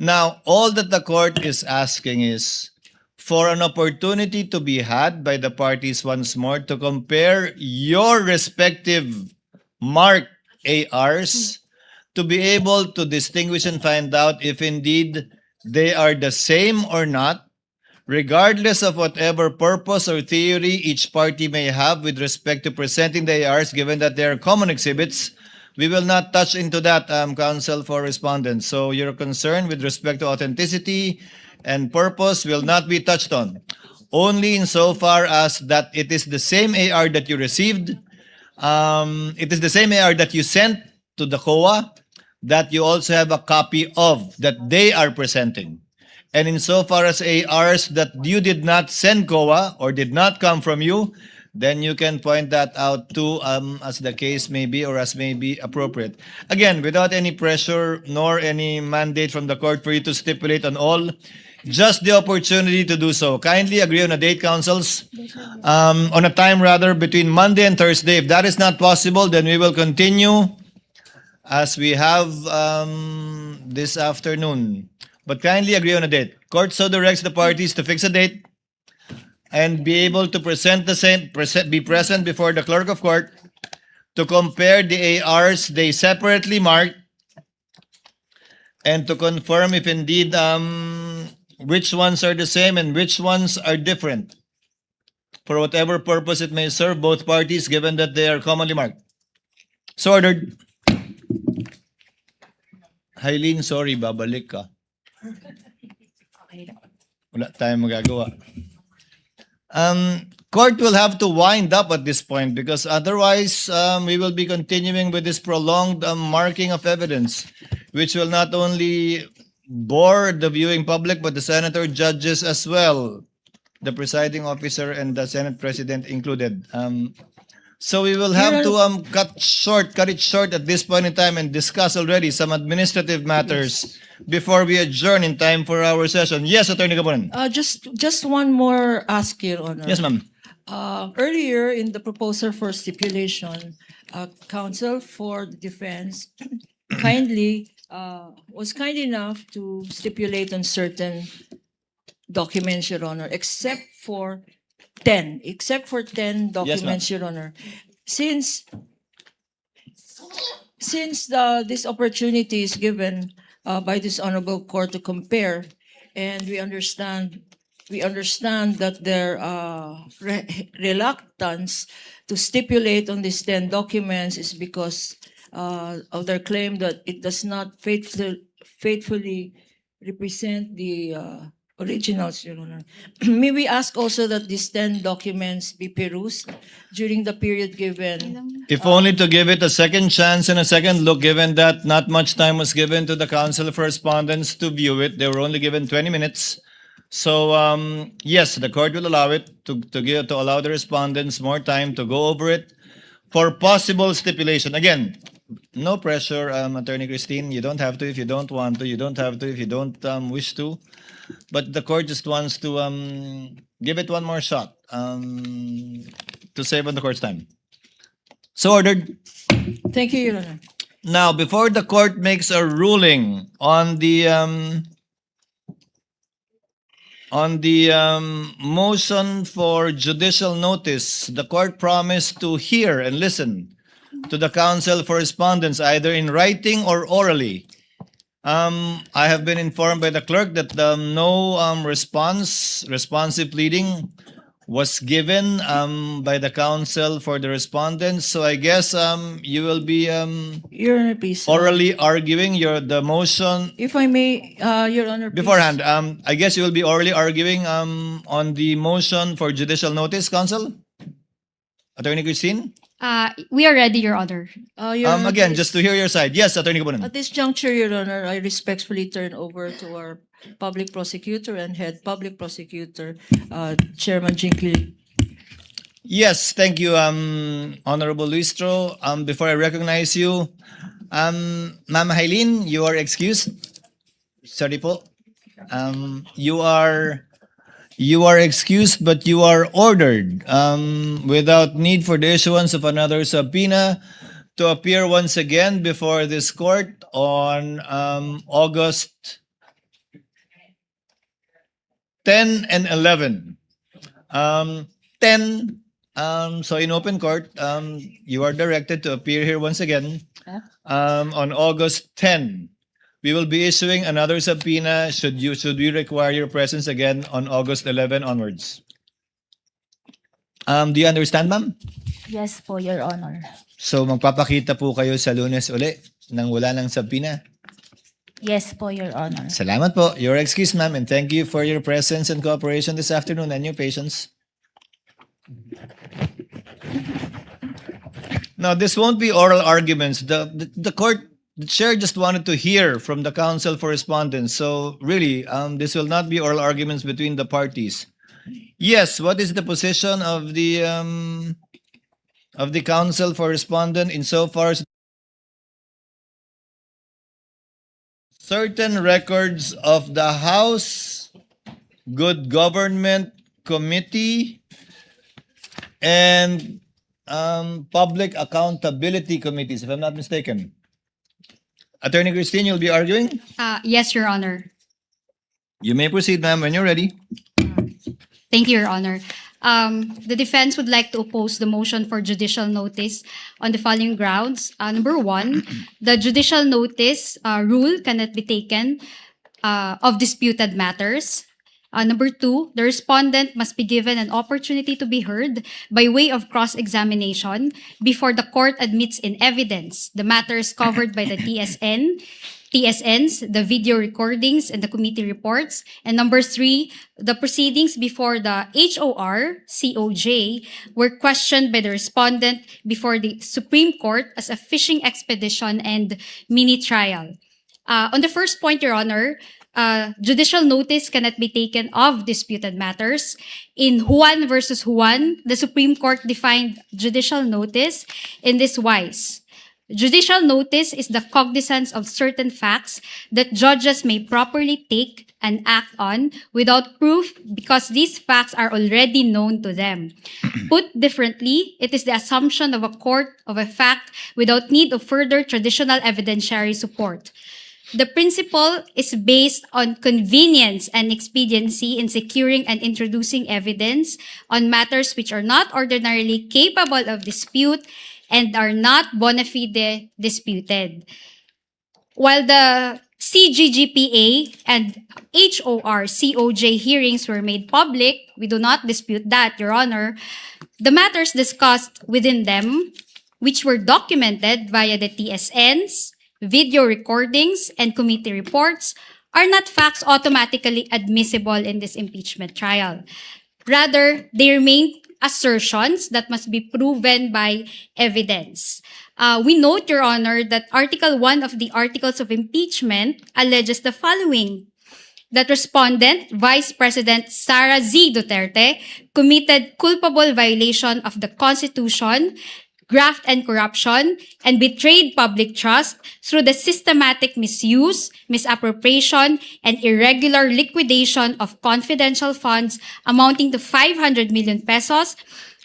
Speaker 1: Now, all that the court is asking is for an opportunity to be had by the parties once more to compare your respective marked ARs to be able to distinguish and find out if indeed they are the same or not, regardless of whatever purpose or theory each party may have with respect to presenting the ARs, given that they are common exhibits. We will not touch into that, counsel for respondents. So your concern with respect to authenticity and purpose will not be touched on. Only insofar as that it is the same AR that you received, it is the same AR that you sent to the COA, that you also have a copy of, that they are presenting. And insofar as ARs that you did not send COA or did not come from you, then you can point that out too, as the case may be or as may be appropriate. Again, without any pressure nor any mandate from the court for you to stipulate on all, just the opportunity to do so. Kindly agree on a date, councils, on a time rather, between Monday and Thursday. If that is not possible, then we will continue as we have this afternoon. But kindly agree on a date. Court so directs the parties to fix a date and be able to present the same, be present before the clerk of court to compare the ARs they separately marked and to confirm if indeed which ones are the same and which ones are different for whatever purpose it may serve both parties, given that they are commonly marked. So ordered. Hailin, sorry, babalik ka. Wala tayong magagawa. Court will have to wind up at this point because otherwise we will be continuing with this prolonged marking of evidence, which will not only bore the viewing public but the senator judges as well, the presiding officer and the Senate President included. So we will have to cut it short at this point in time and discuss already some administrative matters before we adjourn in time for our session. Yes, Attorney Gabunan.
Speaker 13: Just one more ask, Your Honor.
Speaker 1: Yes, ma'am.
Speaker 13: Earlier in the proposal for stipulation, counsel for the defense was kind enough to stipulate on certain documents, Your Honor, except for 10 documents, Your Honor. Since this opportunity is given by this honorable court to compare, and we understand that their reluctance to stipulate on these 10 documents is because of their claim that it does not faithfully represent the originals, Your Honor. May we ask also that these 10 documents be perused during the period given?
Speaker 1: If only to give it a second chance and a second look, given that not much time was given to the counsel for respondents to view it. They were only given 20 minutes. So, yes, the court will allow it to allow the respondents more time to go over it for possible stipulation. Again, no pressure, Attorney Christine. You don't have to if you don't want to. You don't have to if you don't wish to. But the court just wants to give it one more shot to save on the court's time. So ordered.
Speaker 13: Thank you, Your Honor.
Speaker 1: Now, before the court makes a ruling on the motion for judicial notice, the court promised to hear and listen to the counsel for respondents either in writing or orally. I have been informed by the clerk that no responsive pleading was given by the counsel for the respondents. So I guess you will be
Speaker 13: Your Honor, please.
Speaker 1: orally arguing the motion.
Speaker 13: If I may, Your Honor, please.
Speaker 1: Beforehand, I guess you will be orally arguing on the motion for judicial notice, counsel? Attorney Christine?
Speaker 15: We are ready, Your Honor.
Speaker 13: Your Honor,
Speaker 1: Again,
Speaker 13: please.
Speaker 1: just to hear your side. Yes, Attorney Gabunan.
Speaker 13: At this juncture, Your Honor, I respectfully turn over to our public prosecutor and head public prosecutor, Chairman Jinky.
Speaker 1: Yes, thank you, Honorable Luistro. Before I recognize you, Ma'am Hailin, you are excused. Sorry po. You are excused, but you are ordered without need for the issuance of another subpoena to appear once again before this court on August 10 and 11. 10, so in open court, you are directed to appear here once again on August 10. We will be issuing another subpoena should we require your presence again on August 11 onwards. Do you understand, ma'am?
Speaker 14: Yes po, Your Honor.
Speaker 1: So magpapakita po kayo sa Lunes uli nang wala ng subpoena.
Speaker 14: Yes po, Your Honor.
Speaker 1: Salamat po. You're excused, ma'am, and thank you for your presence and cooperation this afternoon and your patience. Now, this won't be oral arguments. The court the chair just wanted to hear from the council for respondents. So really, this will not be oral arguments between the parties. Yes, what is the position of the council for respondent insofar as certain records of the House Good Government Committee and Public Accountability Committees, if I'm not mistaken. Attorney Christine, you'll be arguing?
Speaker 15: Yes, Your Honor.
Speaker 1: You may proceed, ma'am, when you're ready.
Speaker 15: Thank you, Your Honor. The defense would like to oppose the motion for judicial notice on the following grounds. Number one, the judicial notice rule cannot be taken of disputed matters. Number two, the respondent must be given an opportunity to be heard by way of cross-examination before the court admits in evidence the matters covered by the TSNs, the video recordings, and the committee reports. And number three, the proceedings before the HOR, COJ, were questioned by the respondent before the Supreme Court as a fishing expedition and mini-trial. On the first point, Your Honor, judicial notice cannot be taken of disputed matters. In Juan versus Juan, the Supreme Court defined judicial notice in this wise. Judicial notice is the cognizance of certain facts that judges may properly take and act on without proof because these facts are already known to them. Put differently, it is the assumption of a court of a fact without need of further traditional evidentiary support. The principle is based on convenience and expediency in securing and introducing evidence on matters which are not ordinarily capable of dispute and are not bona fide disputed. While the CGGPA and HOR COJ hearings were made public, we do not dispute that, Your Honor. The matters discussed within them, which were documented via the TSNs, video recordings, and committee reports, are not facts automatically admissible in this impeachment trial. Rather, they remain assertions that must be proven by evidence. We note, Your Honor, that Article 1 of the Articles of Impeachment alleges the following: that respondent, Vice President Sara Z. Duterte, committed culpable violation of the Constitution, graft and corruption, and betrayed public trust through the systematic misuse, misappropriation, and irregular liquidation of confidential funds amounting to 500 million pesos,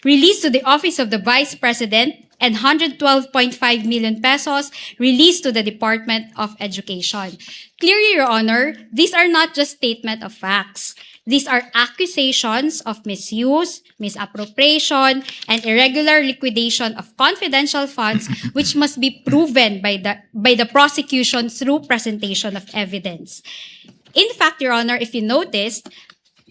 Speaker 15: released to the office of the Vice President, and 112.5 million pesos released to the Department of Education. Clearly, Your Honor, these are not just statement of facts. These are accusations of misuse, misappropriation, and irregular liquidation of confidential funds which must be proven by the prosecution through presentation of evidence. In fact, Your Honor, if you noticed,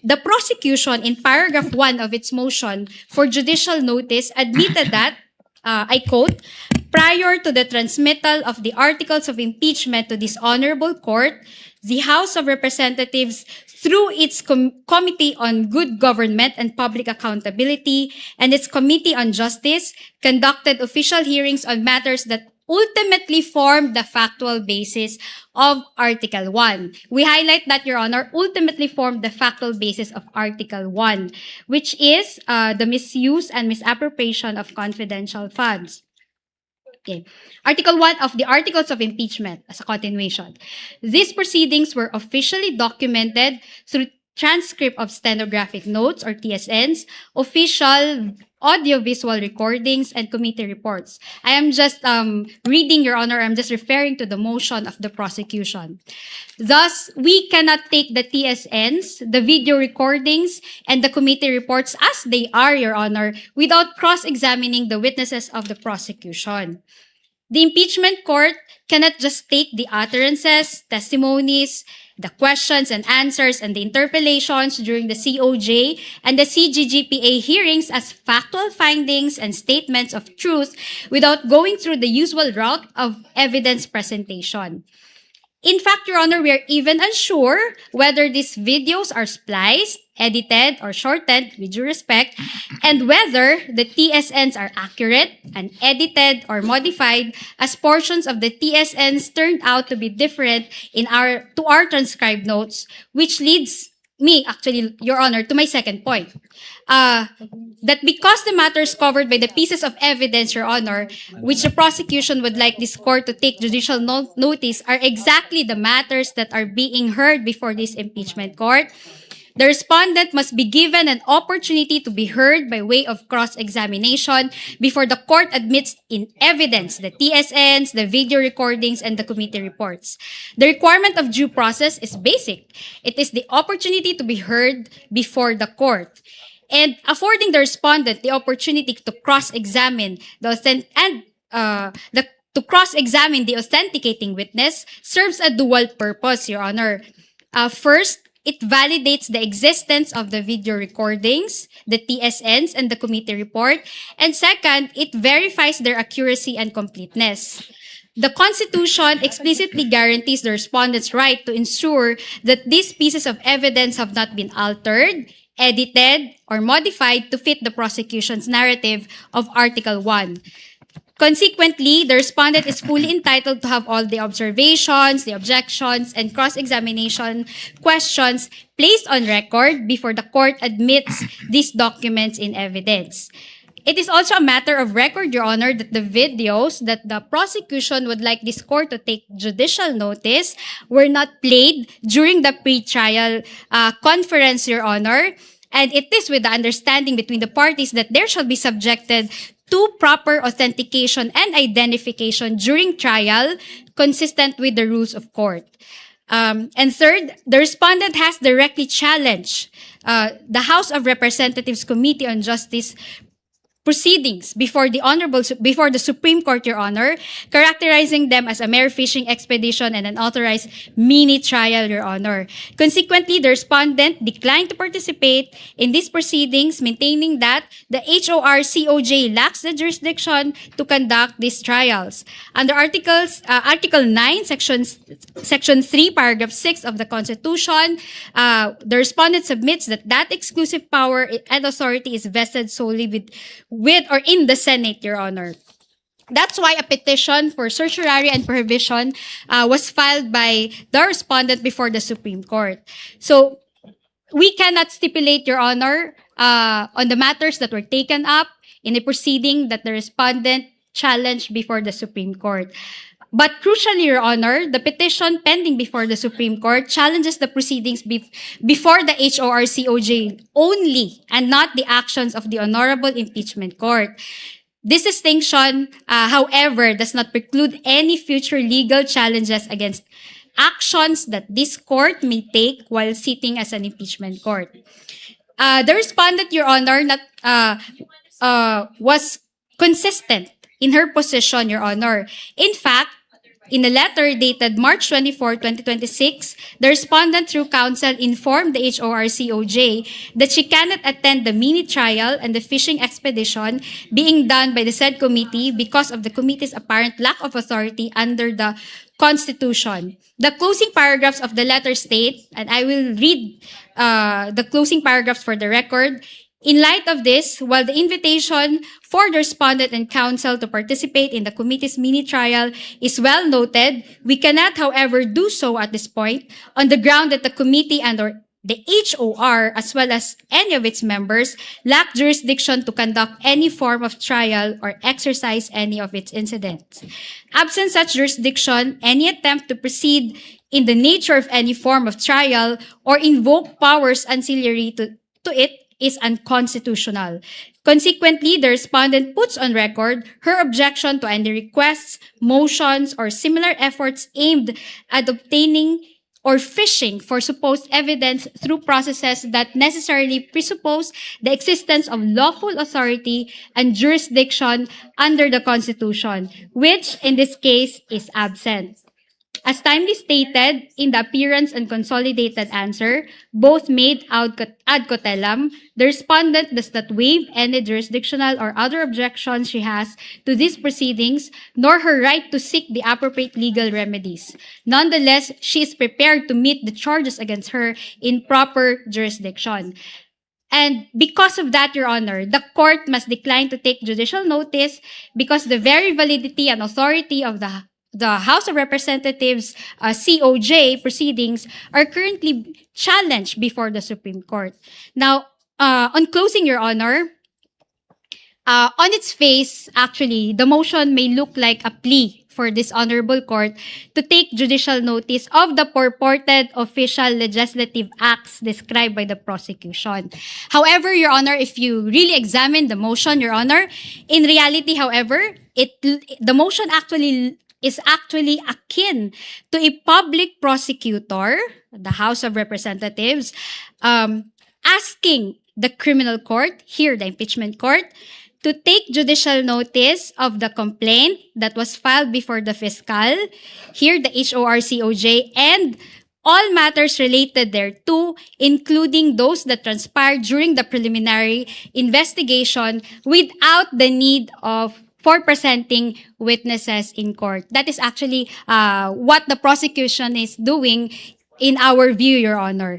Speaker 15: the prosecution in paragraph 1 of its motion for judicial notice admitted that, I quote, prior to the transmittal of the articles of impeachment to this honorable court, the House of Representatives, through its Committee on Good Government and Public Accountability and its Committee on Justice, conducted official hearings on matters that ultimately formed the factual basis of Article 1. We highlight that, Your Honor, ultimately formed the factual basis of Article 1, which is the misuse and misappropriation of confidential funds. Okay. Article 1 of the Articles of Impeachment, as a continuation. These proceedings were officially documented through transcript of stenographic notes, or TSNs, official audio-visual recordings, and committee reports. I am just reading, Your Honor, I'm just referring to the motion of the prosecution. Thus, we cannot take the TSNs, the video recordings, and the committee reports as they are, Your Honor, without cross-examining the witnesses of the prosecution. The impeachment court cannot just take the utterances, testimonies, the questions and answers, and the interpellations during the COJ and the CGGPA hearings as factual findings and statements of truth without going through the usual route of evidence presentation. In fact, Your Honor, we are even unsure whether these videos are spliced, edited, or shortened, with due respect, and whether the TSNs are accurate, unedited, or modified, as portions of the TSNs turned out to be different to our transcribed notes, which leads me, actually, Your Honor, to my second point. That because the matters covered by the pieces of evidence, Your Honor, which the prosecution would like this court to take judicial notice, are exactly the matters that are being heard before this impeachment court, the respondent must be given an opportunity to be heard by way of cross-examination before the court admits in evidence the TSNs, the video recordings, and the committee reports. The requirement of due process is basic. It is the opportunity to be heard before the court. And affording the respondent the opportunity to cross-examine to cross-examine the authenticating witness serves a dual purpose, Your Honor. First, it validates the existence of the video recordings, the TSNs, and the committee report. And second, it verifies their accuracy and completeness. The Constitution explicitly guarantees the respondent's right to ensure that these pieces of evidence have not been altered, edited, or modified to fit the prosecution's narrative of Article 1. Consequently, the respondent is fully entitled to have all the observations, the objections, and cross-examination questions placed on record before the court admits these documents in evidence. It is also a matter of record, Your Honor, that the videos that the prosecution would like this court to take judicial notice were not played during the pre-trial conference, Your Honor, and it is with the understanding between the parties that there shall be subjected to proper authentication and identification during trial, consistent with the rules of court. And third, the respondent has directly challenged the House of Representatives Committee on Justice proceedings before the Supreme Court, Your Honor, characterizing them as a mere fishing expedition and an unauthorized mini trial, Your Honor. Consequently, the respondent declined to participate in these proceedings, maintaining that the HOR-COJ lacks the jurisdiction to conduct these trials. Under Article 9, Section 3, Paragraph 6 of the Constitution, the respondent submits that exclusive power and authority is vested solely with or in the Senate, Your Honor. That's why a petition for certiorari and prohibition was filed by the respondent before the Supreme Court. So we cannot stipulate, Your Honor, on the matters that were taken up in a proceeding that the respondent challenged before the Supreme Court. But crucially, Your Honor, the petition pending before the Supreme Court challenges the proceedings before the HOR-COJ only and not the actions of the Honorable Impeachment Court. This distinction, however, does not preclude any future legal challenges against actions that this court may take while sitting as an impeachment court. The respondent, Your Honor, was consistent in her position, Your Honor. In fact, in a letter dated March 24, 2026, the respondent through counsel informed the HOR-COJ that she cannot attend the mini trial and the fishing expedition being done by the said committee because of the committee's apparent lack of authority under the Constitution. The closing paragraphs of the letter state, and I will read the closing paragraphs for the record. In light of this, while the invitation for the respondent and counsel to participate in the committee's mini trial is well noted, we cannot, however, do so at this point on the ground that the committee and/or the HOR, as well as any of its members, lack jurisdiction to conduct any form of trial or exercise any of its incidents. Absent such jurisdiction, any attempt to proceed in the nature of any form of trial or invoke powers ancillary to it is unconstitutional. Consequently, the respondent puts on record her objection to any requests, motions, or similar efforts aimed at obtaining or fishing for supposed evidence through processes that necessarily presuppose the existence of lawful authority and jurisdiction under the Constitution, which in this case is absent. As timely stated in the appearance and consolidated answer, both made ad cotelem, the respondent does not waive any jurisdictional or other objections she has to these proceedings, nor her right to seek the appropriate legal remedies. Nonetheless, she is prepared to meet the charges against her in proper jurisdiction. And because of that, Your Honor, the court must decline to take judicial notice because the very validity and authority of the House of Representatives COJ proceedings are currently challenged before the Supreme Court. Now, on closing, Your Honor, on its face, actually, the motion may look like a plea for this honorable court to take judicial notice of the purported official legislative acts described by the prosecution. However, Your Honor, if you really examine the motion, Your Honor, in reality, however, the motion is actually akin to a public prosecutor, the House of Representatives, asking the criminal court, here the impeachment court, to take judicial notice of the complaint that was filed before the fiscal, here the HORCOJ, and all matters related thereto, including those that transpired during the preliminary investigation without the need for presenting witnesses in court. That is actually what the prosecution is doing in our view, Your Honor.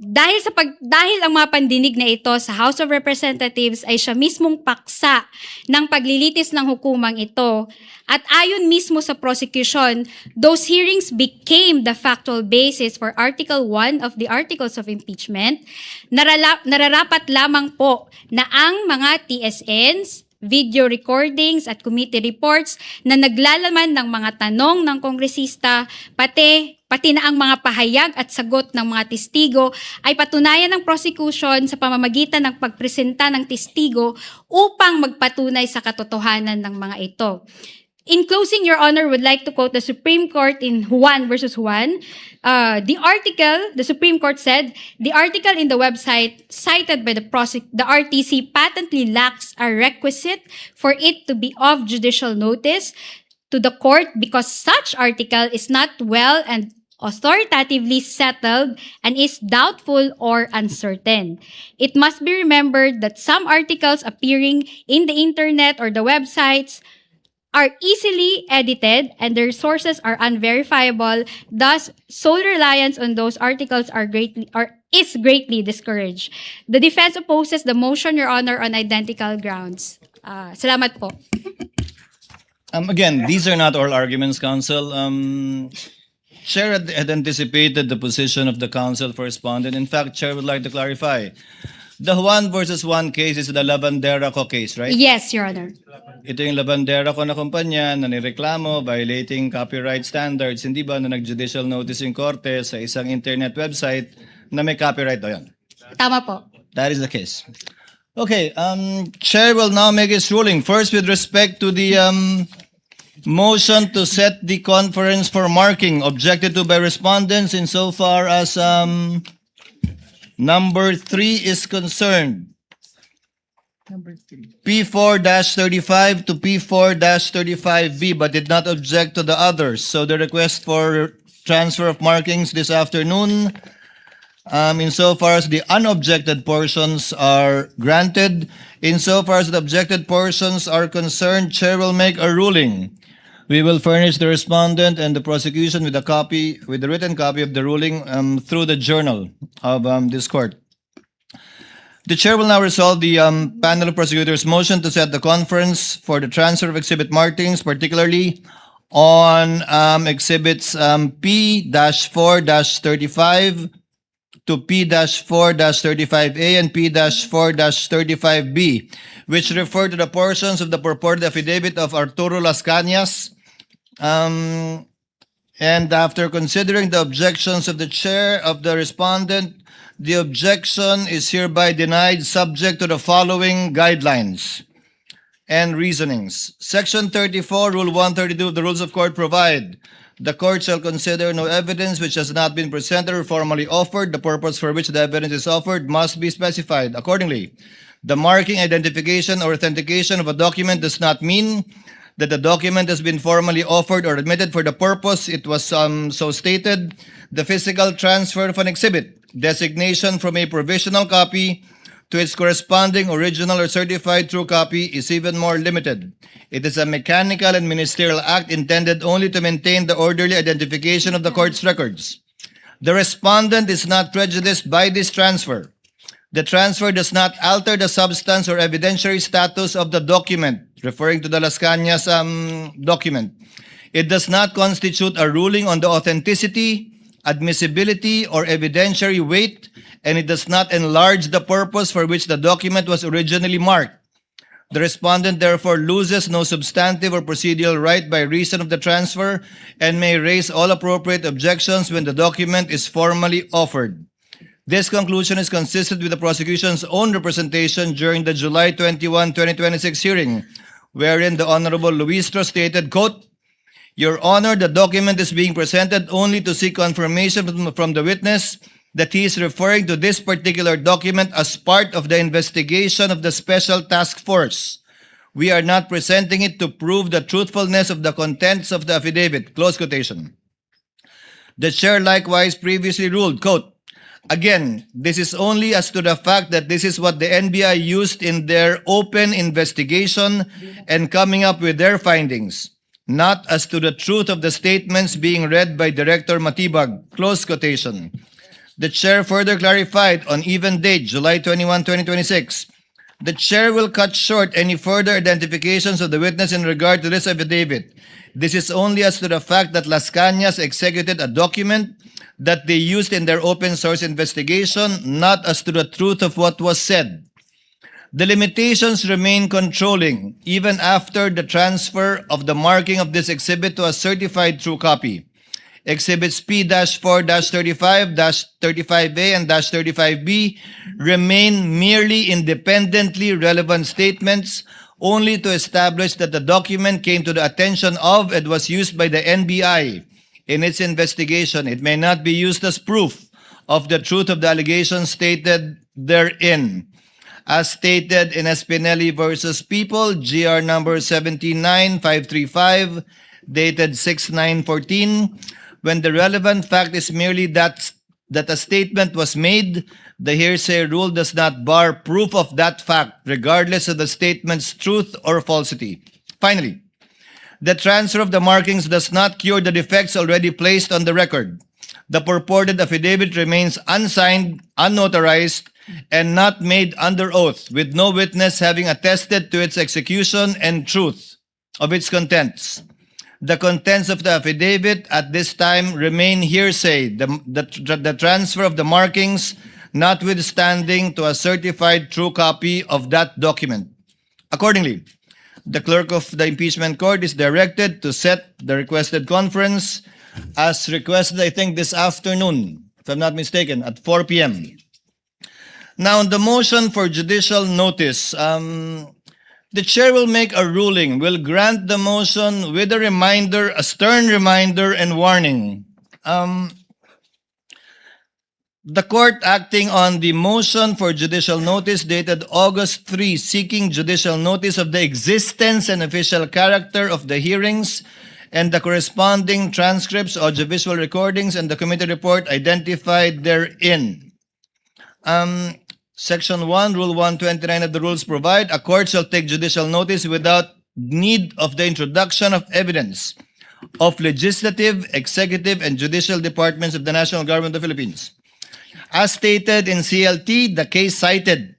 Speaker 15: Dahil ang mga pandinig na ito sa House of Representatives ay siya mismong paksa ng paglilitis ng hukumang ito, at ayon mismo sa prosecution, those hearings became the factual basis for Article 1 of the Articles of Impeachment. Nararapat lamang po na ang mga TSNs, video recordings at committee reports na naglalaman ng mga tanong ng kongresista, pati na ang mga pahayag at sagot ng mga testigo ay patunayan ng prosecution sa pamamagitan ng pagpresenta ng testigo upang magpatunay sa katotohanan ng mga ito. In closing, Your Honor, would like to quote the Supreme Court in Juan versus Juan. The Supreme Court said, the article in the website cited by the RTC patently lacks a requisite for it to be of judicial notice to the court because such article is not well and authoritatively settled and is doubtful or uncertain. It must be remembered that some articles appearing in the internet or the websites are easily edited and their sources are unverifiable. Thus, sole reliance on those articles is greatly discouraged. The defense opposes the motion, Your Honor, on identical grounds. Salamat po.
Speaker 1: Again, these are not all arguments, counsel. Chair had anticipated the position of the counsel for respondent. In fact, Chair would like to clarify. The Juan versus Juan case is the Lavandera Co case, right?
Speaker 15: Yes, Your Honor.
Speaker 1: Ito yung Lavandera Co na kumpanya na nireklamo violating copyright standards. Hindi ba na nag-judicial notice yung korte sa isang internet website na may copyright daw yan?
Speaker 15: Tama po.
Speaker 1: That is the case. Okay, Chair will now make his ruling. First, with respect to the motion to set the conference for marking objected to by respondents insofar as number 3 is concerned. P4-35 to P4-35B, but did not object to the others. So the request for transfer of markings this afternoon, insofar as the unobjected portions are granted, insofar as the objected portions are concerned, Chair will make a ruling. We will furnish the respondent and the prosecution with the written copy of the ruling through the journal of this court. The Chair will now resolve the panel of prosecutors' motion to set the conference for the transfer of exhibit markings, particularly on exhibits P-4-35 to P-4-35A and P-4-35B, which refer to the portions of the purported affidavit of Arturo Las Cañas. And after considering the objections of the chair of the respondent, the objection is hereby denied subject to the following guidelines and reasonings. Section 34, Rule 132 of the Rules of Court provide, the court shall consider no evidence which has not been presented or formally offered. The purpose for which the evidence is offered must be specified. Accordingly, the marking, identification, or authentication of a document does not mean that the document has been formally offered or admitted for the purpose it was so stated. The physical transfer of an exhibit, designation from a provisional copy to its corresponding original or certified true copy is even more limited. It is a mechanical and ministerial act intended only to maintain the orderly identification of the court's records. The respondent is not prejudiced by this transfer. The transfer does not alter the substance or evidentiary status of the document, referring to the Las Cañas document. It does not constitute a ruling on the authenticity, admissibility, or evidentiary weight, and it does not enlarge the purpose for which the document was originally marked. The respondent therefore loses no substantive or procedural right by reason of the transfer and may raise all appropriate objections when the document is formally offered. This conclusion is consistent with the prosecution's own representation during the July 21, 2026 hearing, wherein the Honorable Luistro stated, quote, "Your Honor, the document is being presented only to seek confirmation from the witness that he is referring to this particular document as part of the investigation of the Special Task Force. We are not presenting it to prove the truthfulness of the contents of the affidavit." Close quotation. The chair likewise previously ruled, quote, "Again, this is only as to the fact that this is what the NBI used in their open investigation and coming up with their findings, not as to the truth of the statements being read by Director Matibag." Close quotation. The chair further clarified on even date, July 21, 2026, the chair will cut short any further identifications of the witness in regard to this affidavit. This is only as to the fact that Las Cañas executed a document that they used in their open source investigation, not as to the truth of what was said. The limitations remain controlling even after the transfer of the marking of this exhibit to a certified true copy. Exhibits P-4-35, -35A, and -35B remain merely independently relevant statements only to establish that the document came to the attention of and was used by the NBI in its investigation. It may not be used as proof of the truth of the allegations stated therein. As stated in Espinelli versus People, GR number 179-535, dated 6/9/14, when the relevant fact is merely that a statement was made, the hearsay rule does not bar proof of that fact, regardless of the statement's truth or falsity. Finally, the transfer of the markings does not cure the defects already placed on the record. The purported affidavit remains unsigned, unnotarized, and not made under oath, with no witness having attested to its execution and truth of its contents. The contents of the affidavit at this time remain hearsay, the transfer of the markings notwithstanding to a certified true copy of that document. Accordingly, the clerk of the impeachment court is directed to set the requested conference as requested, I think, this afternoon, if I'm not mistaken, at 4 p.m. Now, on the motion for judicial notice, the chair will make a ruling, will grant the motion with a reminder, a stern reminder and warning. The court acting on the motion for judicial notice dated August 3, seeking judicial notice of the existence and official character of the hearings and the corresponding transcripts, audiovisual recordings, and the committee report identified therein. Section 1, Rule 129 of the rules provide, a court shall take judicial notice without need of the introduction of evidence of legislative, executive, and judicial departments of the National Government of the Philippines. As stated in CLT, the case cited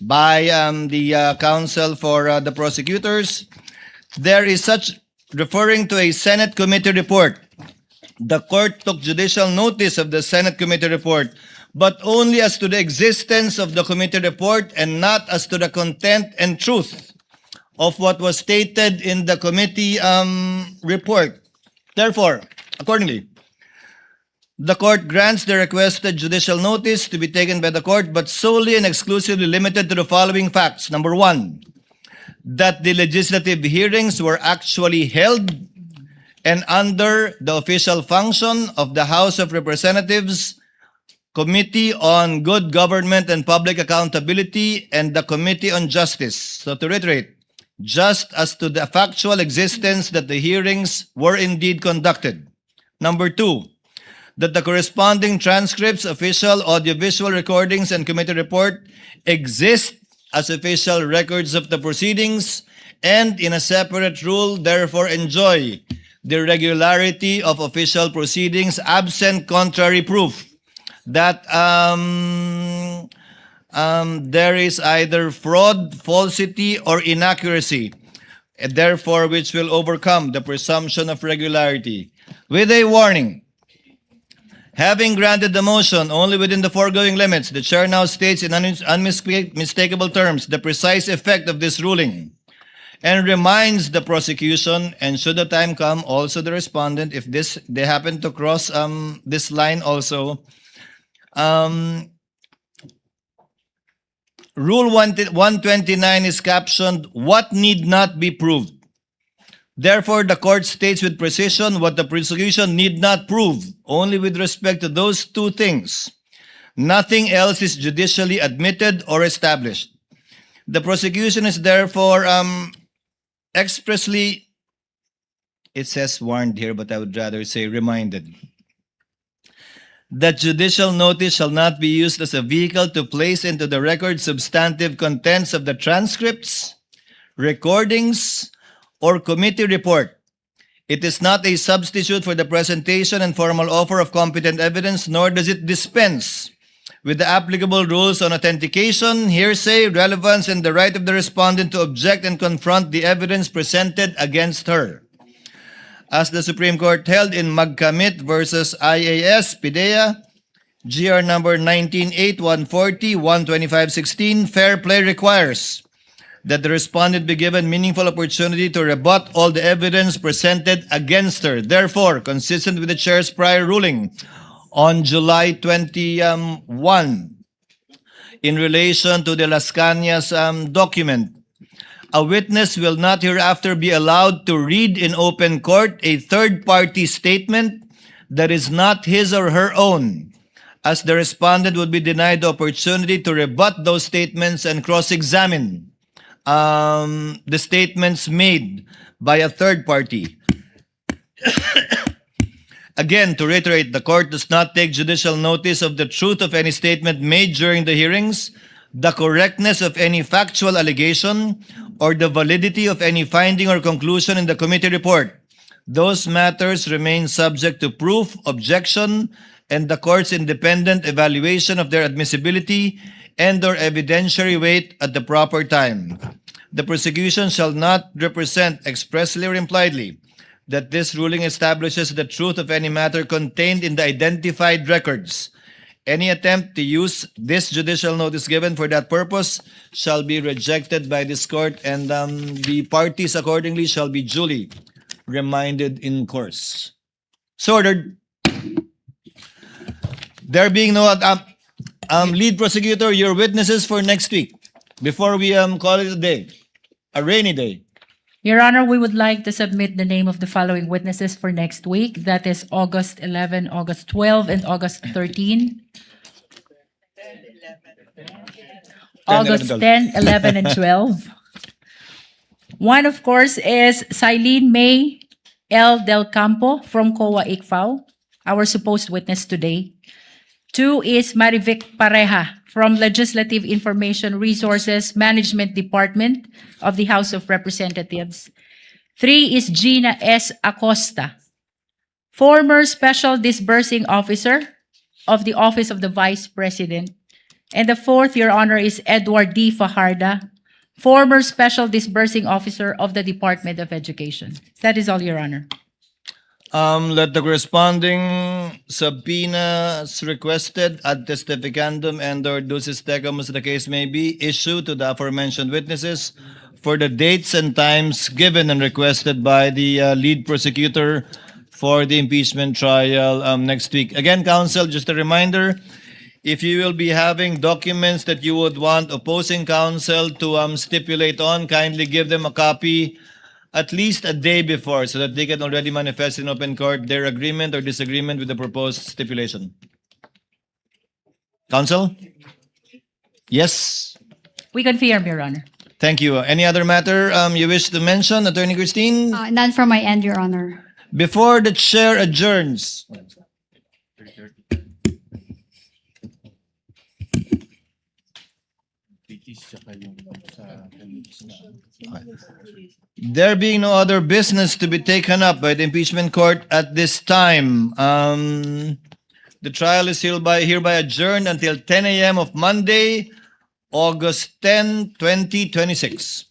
Speaker 1: by the counsel for the prosecutors, there is such, referring to a Senate committee report. The court took judicial notice of the Senate committee report, but only as to the existence of the committee report and not as to the content and truth of what was stated in the committee report. Therefore, accordingly, the court grants the requested judicial notice to be taken by the court, but solely and exclusively limited to the following facts. Number one, that the legislative hearings were actually held and under the official function of the House of Representatives, Committee on Good Government and Public Accountability, and the Committee on Justice. So to reiterate, just as to the factual existence that the hearings were indeed conducted. Number 2, that the corresponding transcripts, official audiovisual recordings, and committee report exist as official records of the proceedings and in a separate rule, therefore enjoy the regularity of official proceedings absent contrary proof that there is either fraud, falsity, or inaccuracy, and therefore which will overcome the presumption of regularity. With a warning, having granted the motion only within the foregoing limits, the chair now states in unmistakable terms the precise effect of this ruling and reminds the prosecution, and should the time come, also the respondent, if they happen to cross this line also, Rule 129 is captioned, "What need not be proved." Therefore, the court states with precision what the prosecution need not prove, only with respect to those two things. Nothing else is judicially admitted or established. The prosecution is therefore expressly, it says warned here, but I would rather say reminded, that judicial notice shall not be used as a vehicle to place into the record substantive contents of the transcripts, recordings, or committee report. It is not a substitute for the presentation and formal offer of competent evidence, nor does it dispense with the applicable rules on authentication, hearsay, relevance, and the right of the respondent to object and confront the evidence presented against her. As the Supreme Court held in Magkamit versus IAS, PIDEA, GR number 198140, 12516, fair play requires that the respondent be given meaningful opportunity to rebut all the evidence presented against her. Therefore, consistent with the chair's prior ruling on July 21, in relation to the Las Cañas document, a witness will not hereafter be allowed to read in open court a third-party statement that is not his or her own, as the respondent would be denied the opportunity to rebut those statements and cross-examine the statements made by a third party. Again, to reiterate, the court does not take judicial notice of the truth of any statement made during the hearings, the correctness of any factual allegation, or the validity of any finding or conclusion in the committee report. Those matters remain subject to proof, objection, and the court's independent evaluation of their admissibility and/or evidentiary weight at the proper time. The prosecution shall not represent expressly or impliedly that this ruling establishes the truth of any matter contained in the identified records. Any attempt to use this judicial notice given for that purpose shall be rejected by this court, and the parties accordingly shall be duly reminded in course. So ordered. There being no lead prosecutor, your witnesses for next week, before we call it a day, a rainy day.
Speaker 13: Your Honor, we would like to submit the name of the following witnesses for next week. That is August 11, August 12, and August 13. August 10, 11, and 12. One, of course, is Silene May L. Del Campo from COA ICFAO, our supposed witness today. 2 is Marivic Pareja from Legislative Information Resources Management Department of the House of Representatives. 3 is Gina S. Acosta, former Special Disbursing Officer of the Office of the Vice President. And the 4th, Your Honor, is Edward D. Fajarda, former Special Disbursing Officer of the Department of Education. That is all, Your Honor.
Speaker 1: Let the corresponding subpoenas requested ad testificandum and/or ducis tecum, as the case may be, issue to the aforementioned witnesses for the dates and times given and requested by the lead prosecutor for the impeachment trial next week. Again, counsel, just a reminder, if you will be having documents that you would want opposing counsel to stipulate on, kindly give them a copy at least a day before so that they can already manifest in open court their agreement or disagreement with the proposed stipulation. Counsel? Yes?
Speaker 13: We confirm, Your Honor.
Speaker 1: Thank you. Any other matter you wish to mention, Attorney Christine?
Speaker 15: None from my end, Your Honor.
Speaker 1: Before the chair adjourns, there being no other business to be taken up by the impeachment court at this time, the trial is hereby adjourned until 10 a.m. of Monday, August 10, 2026.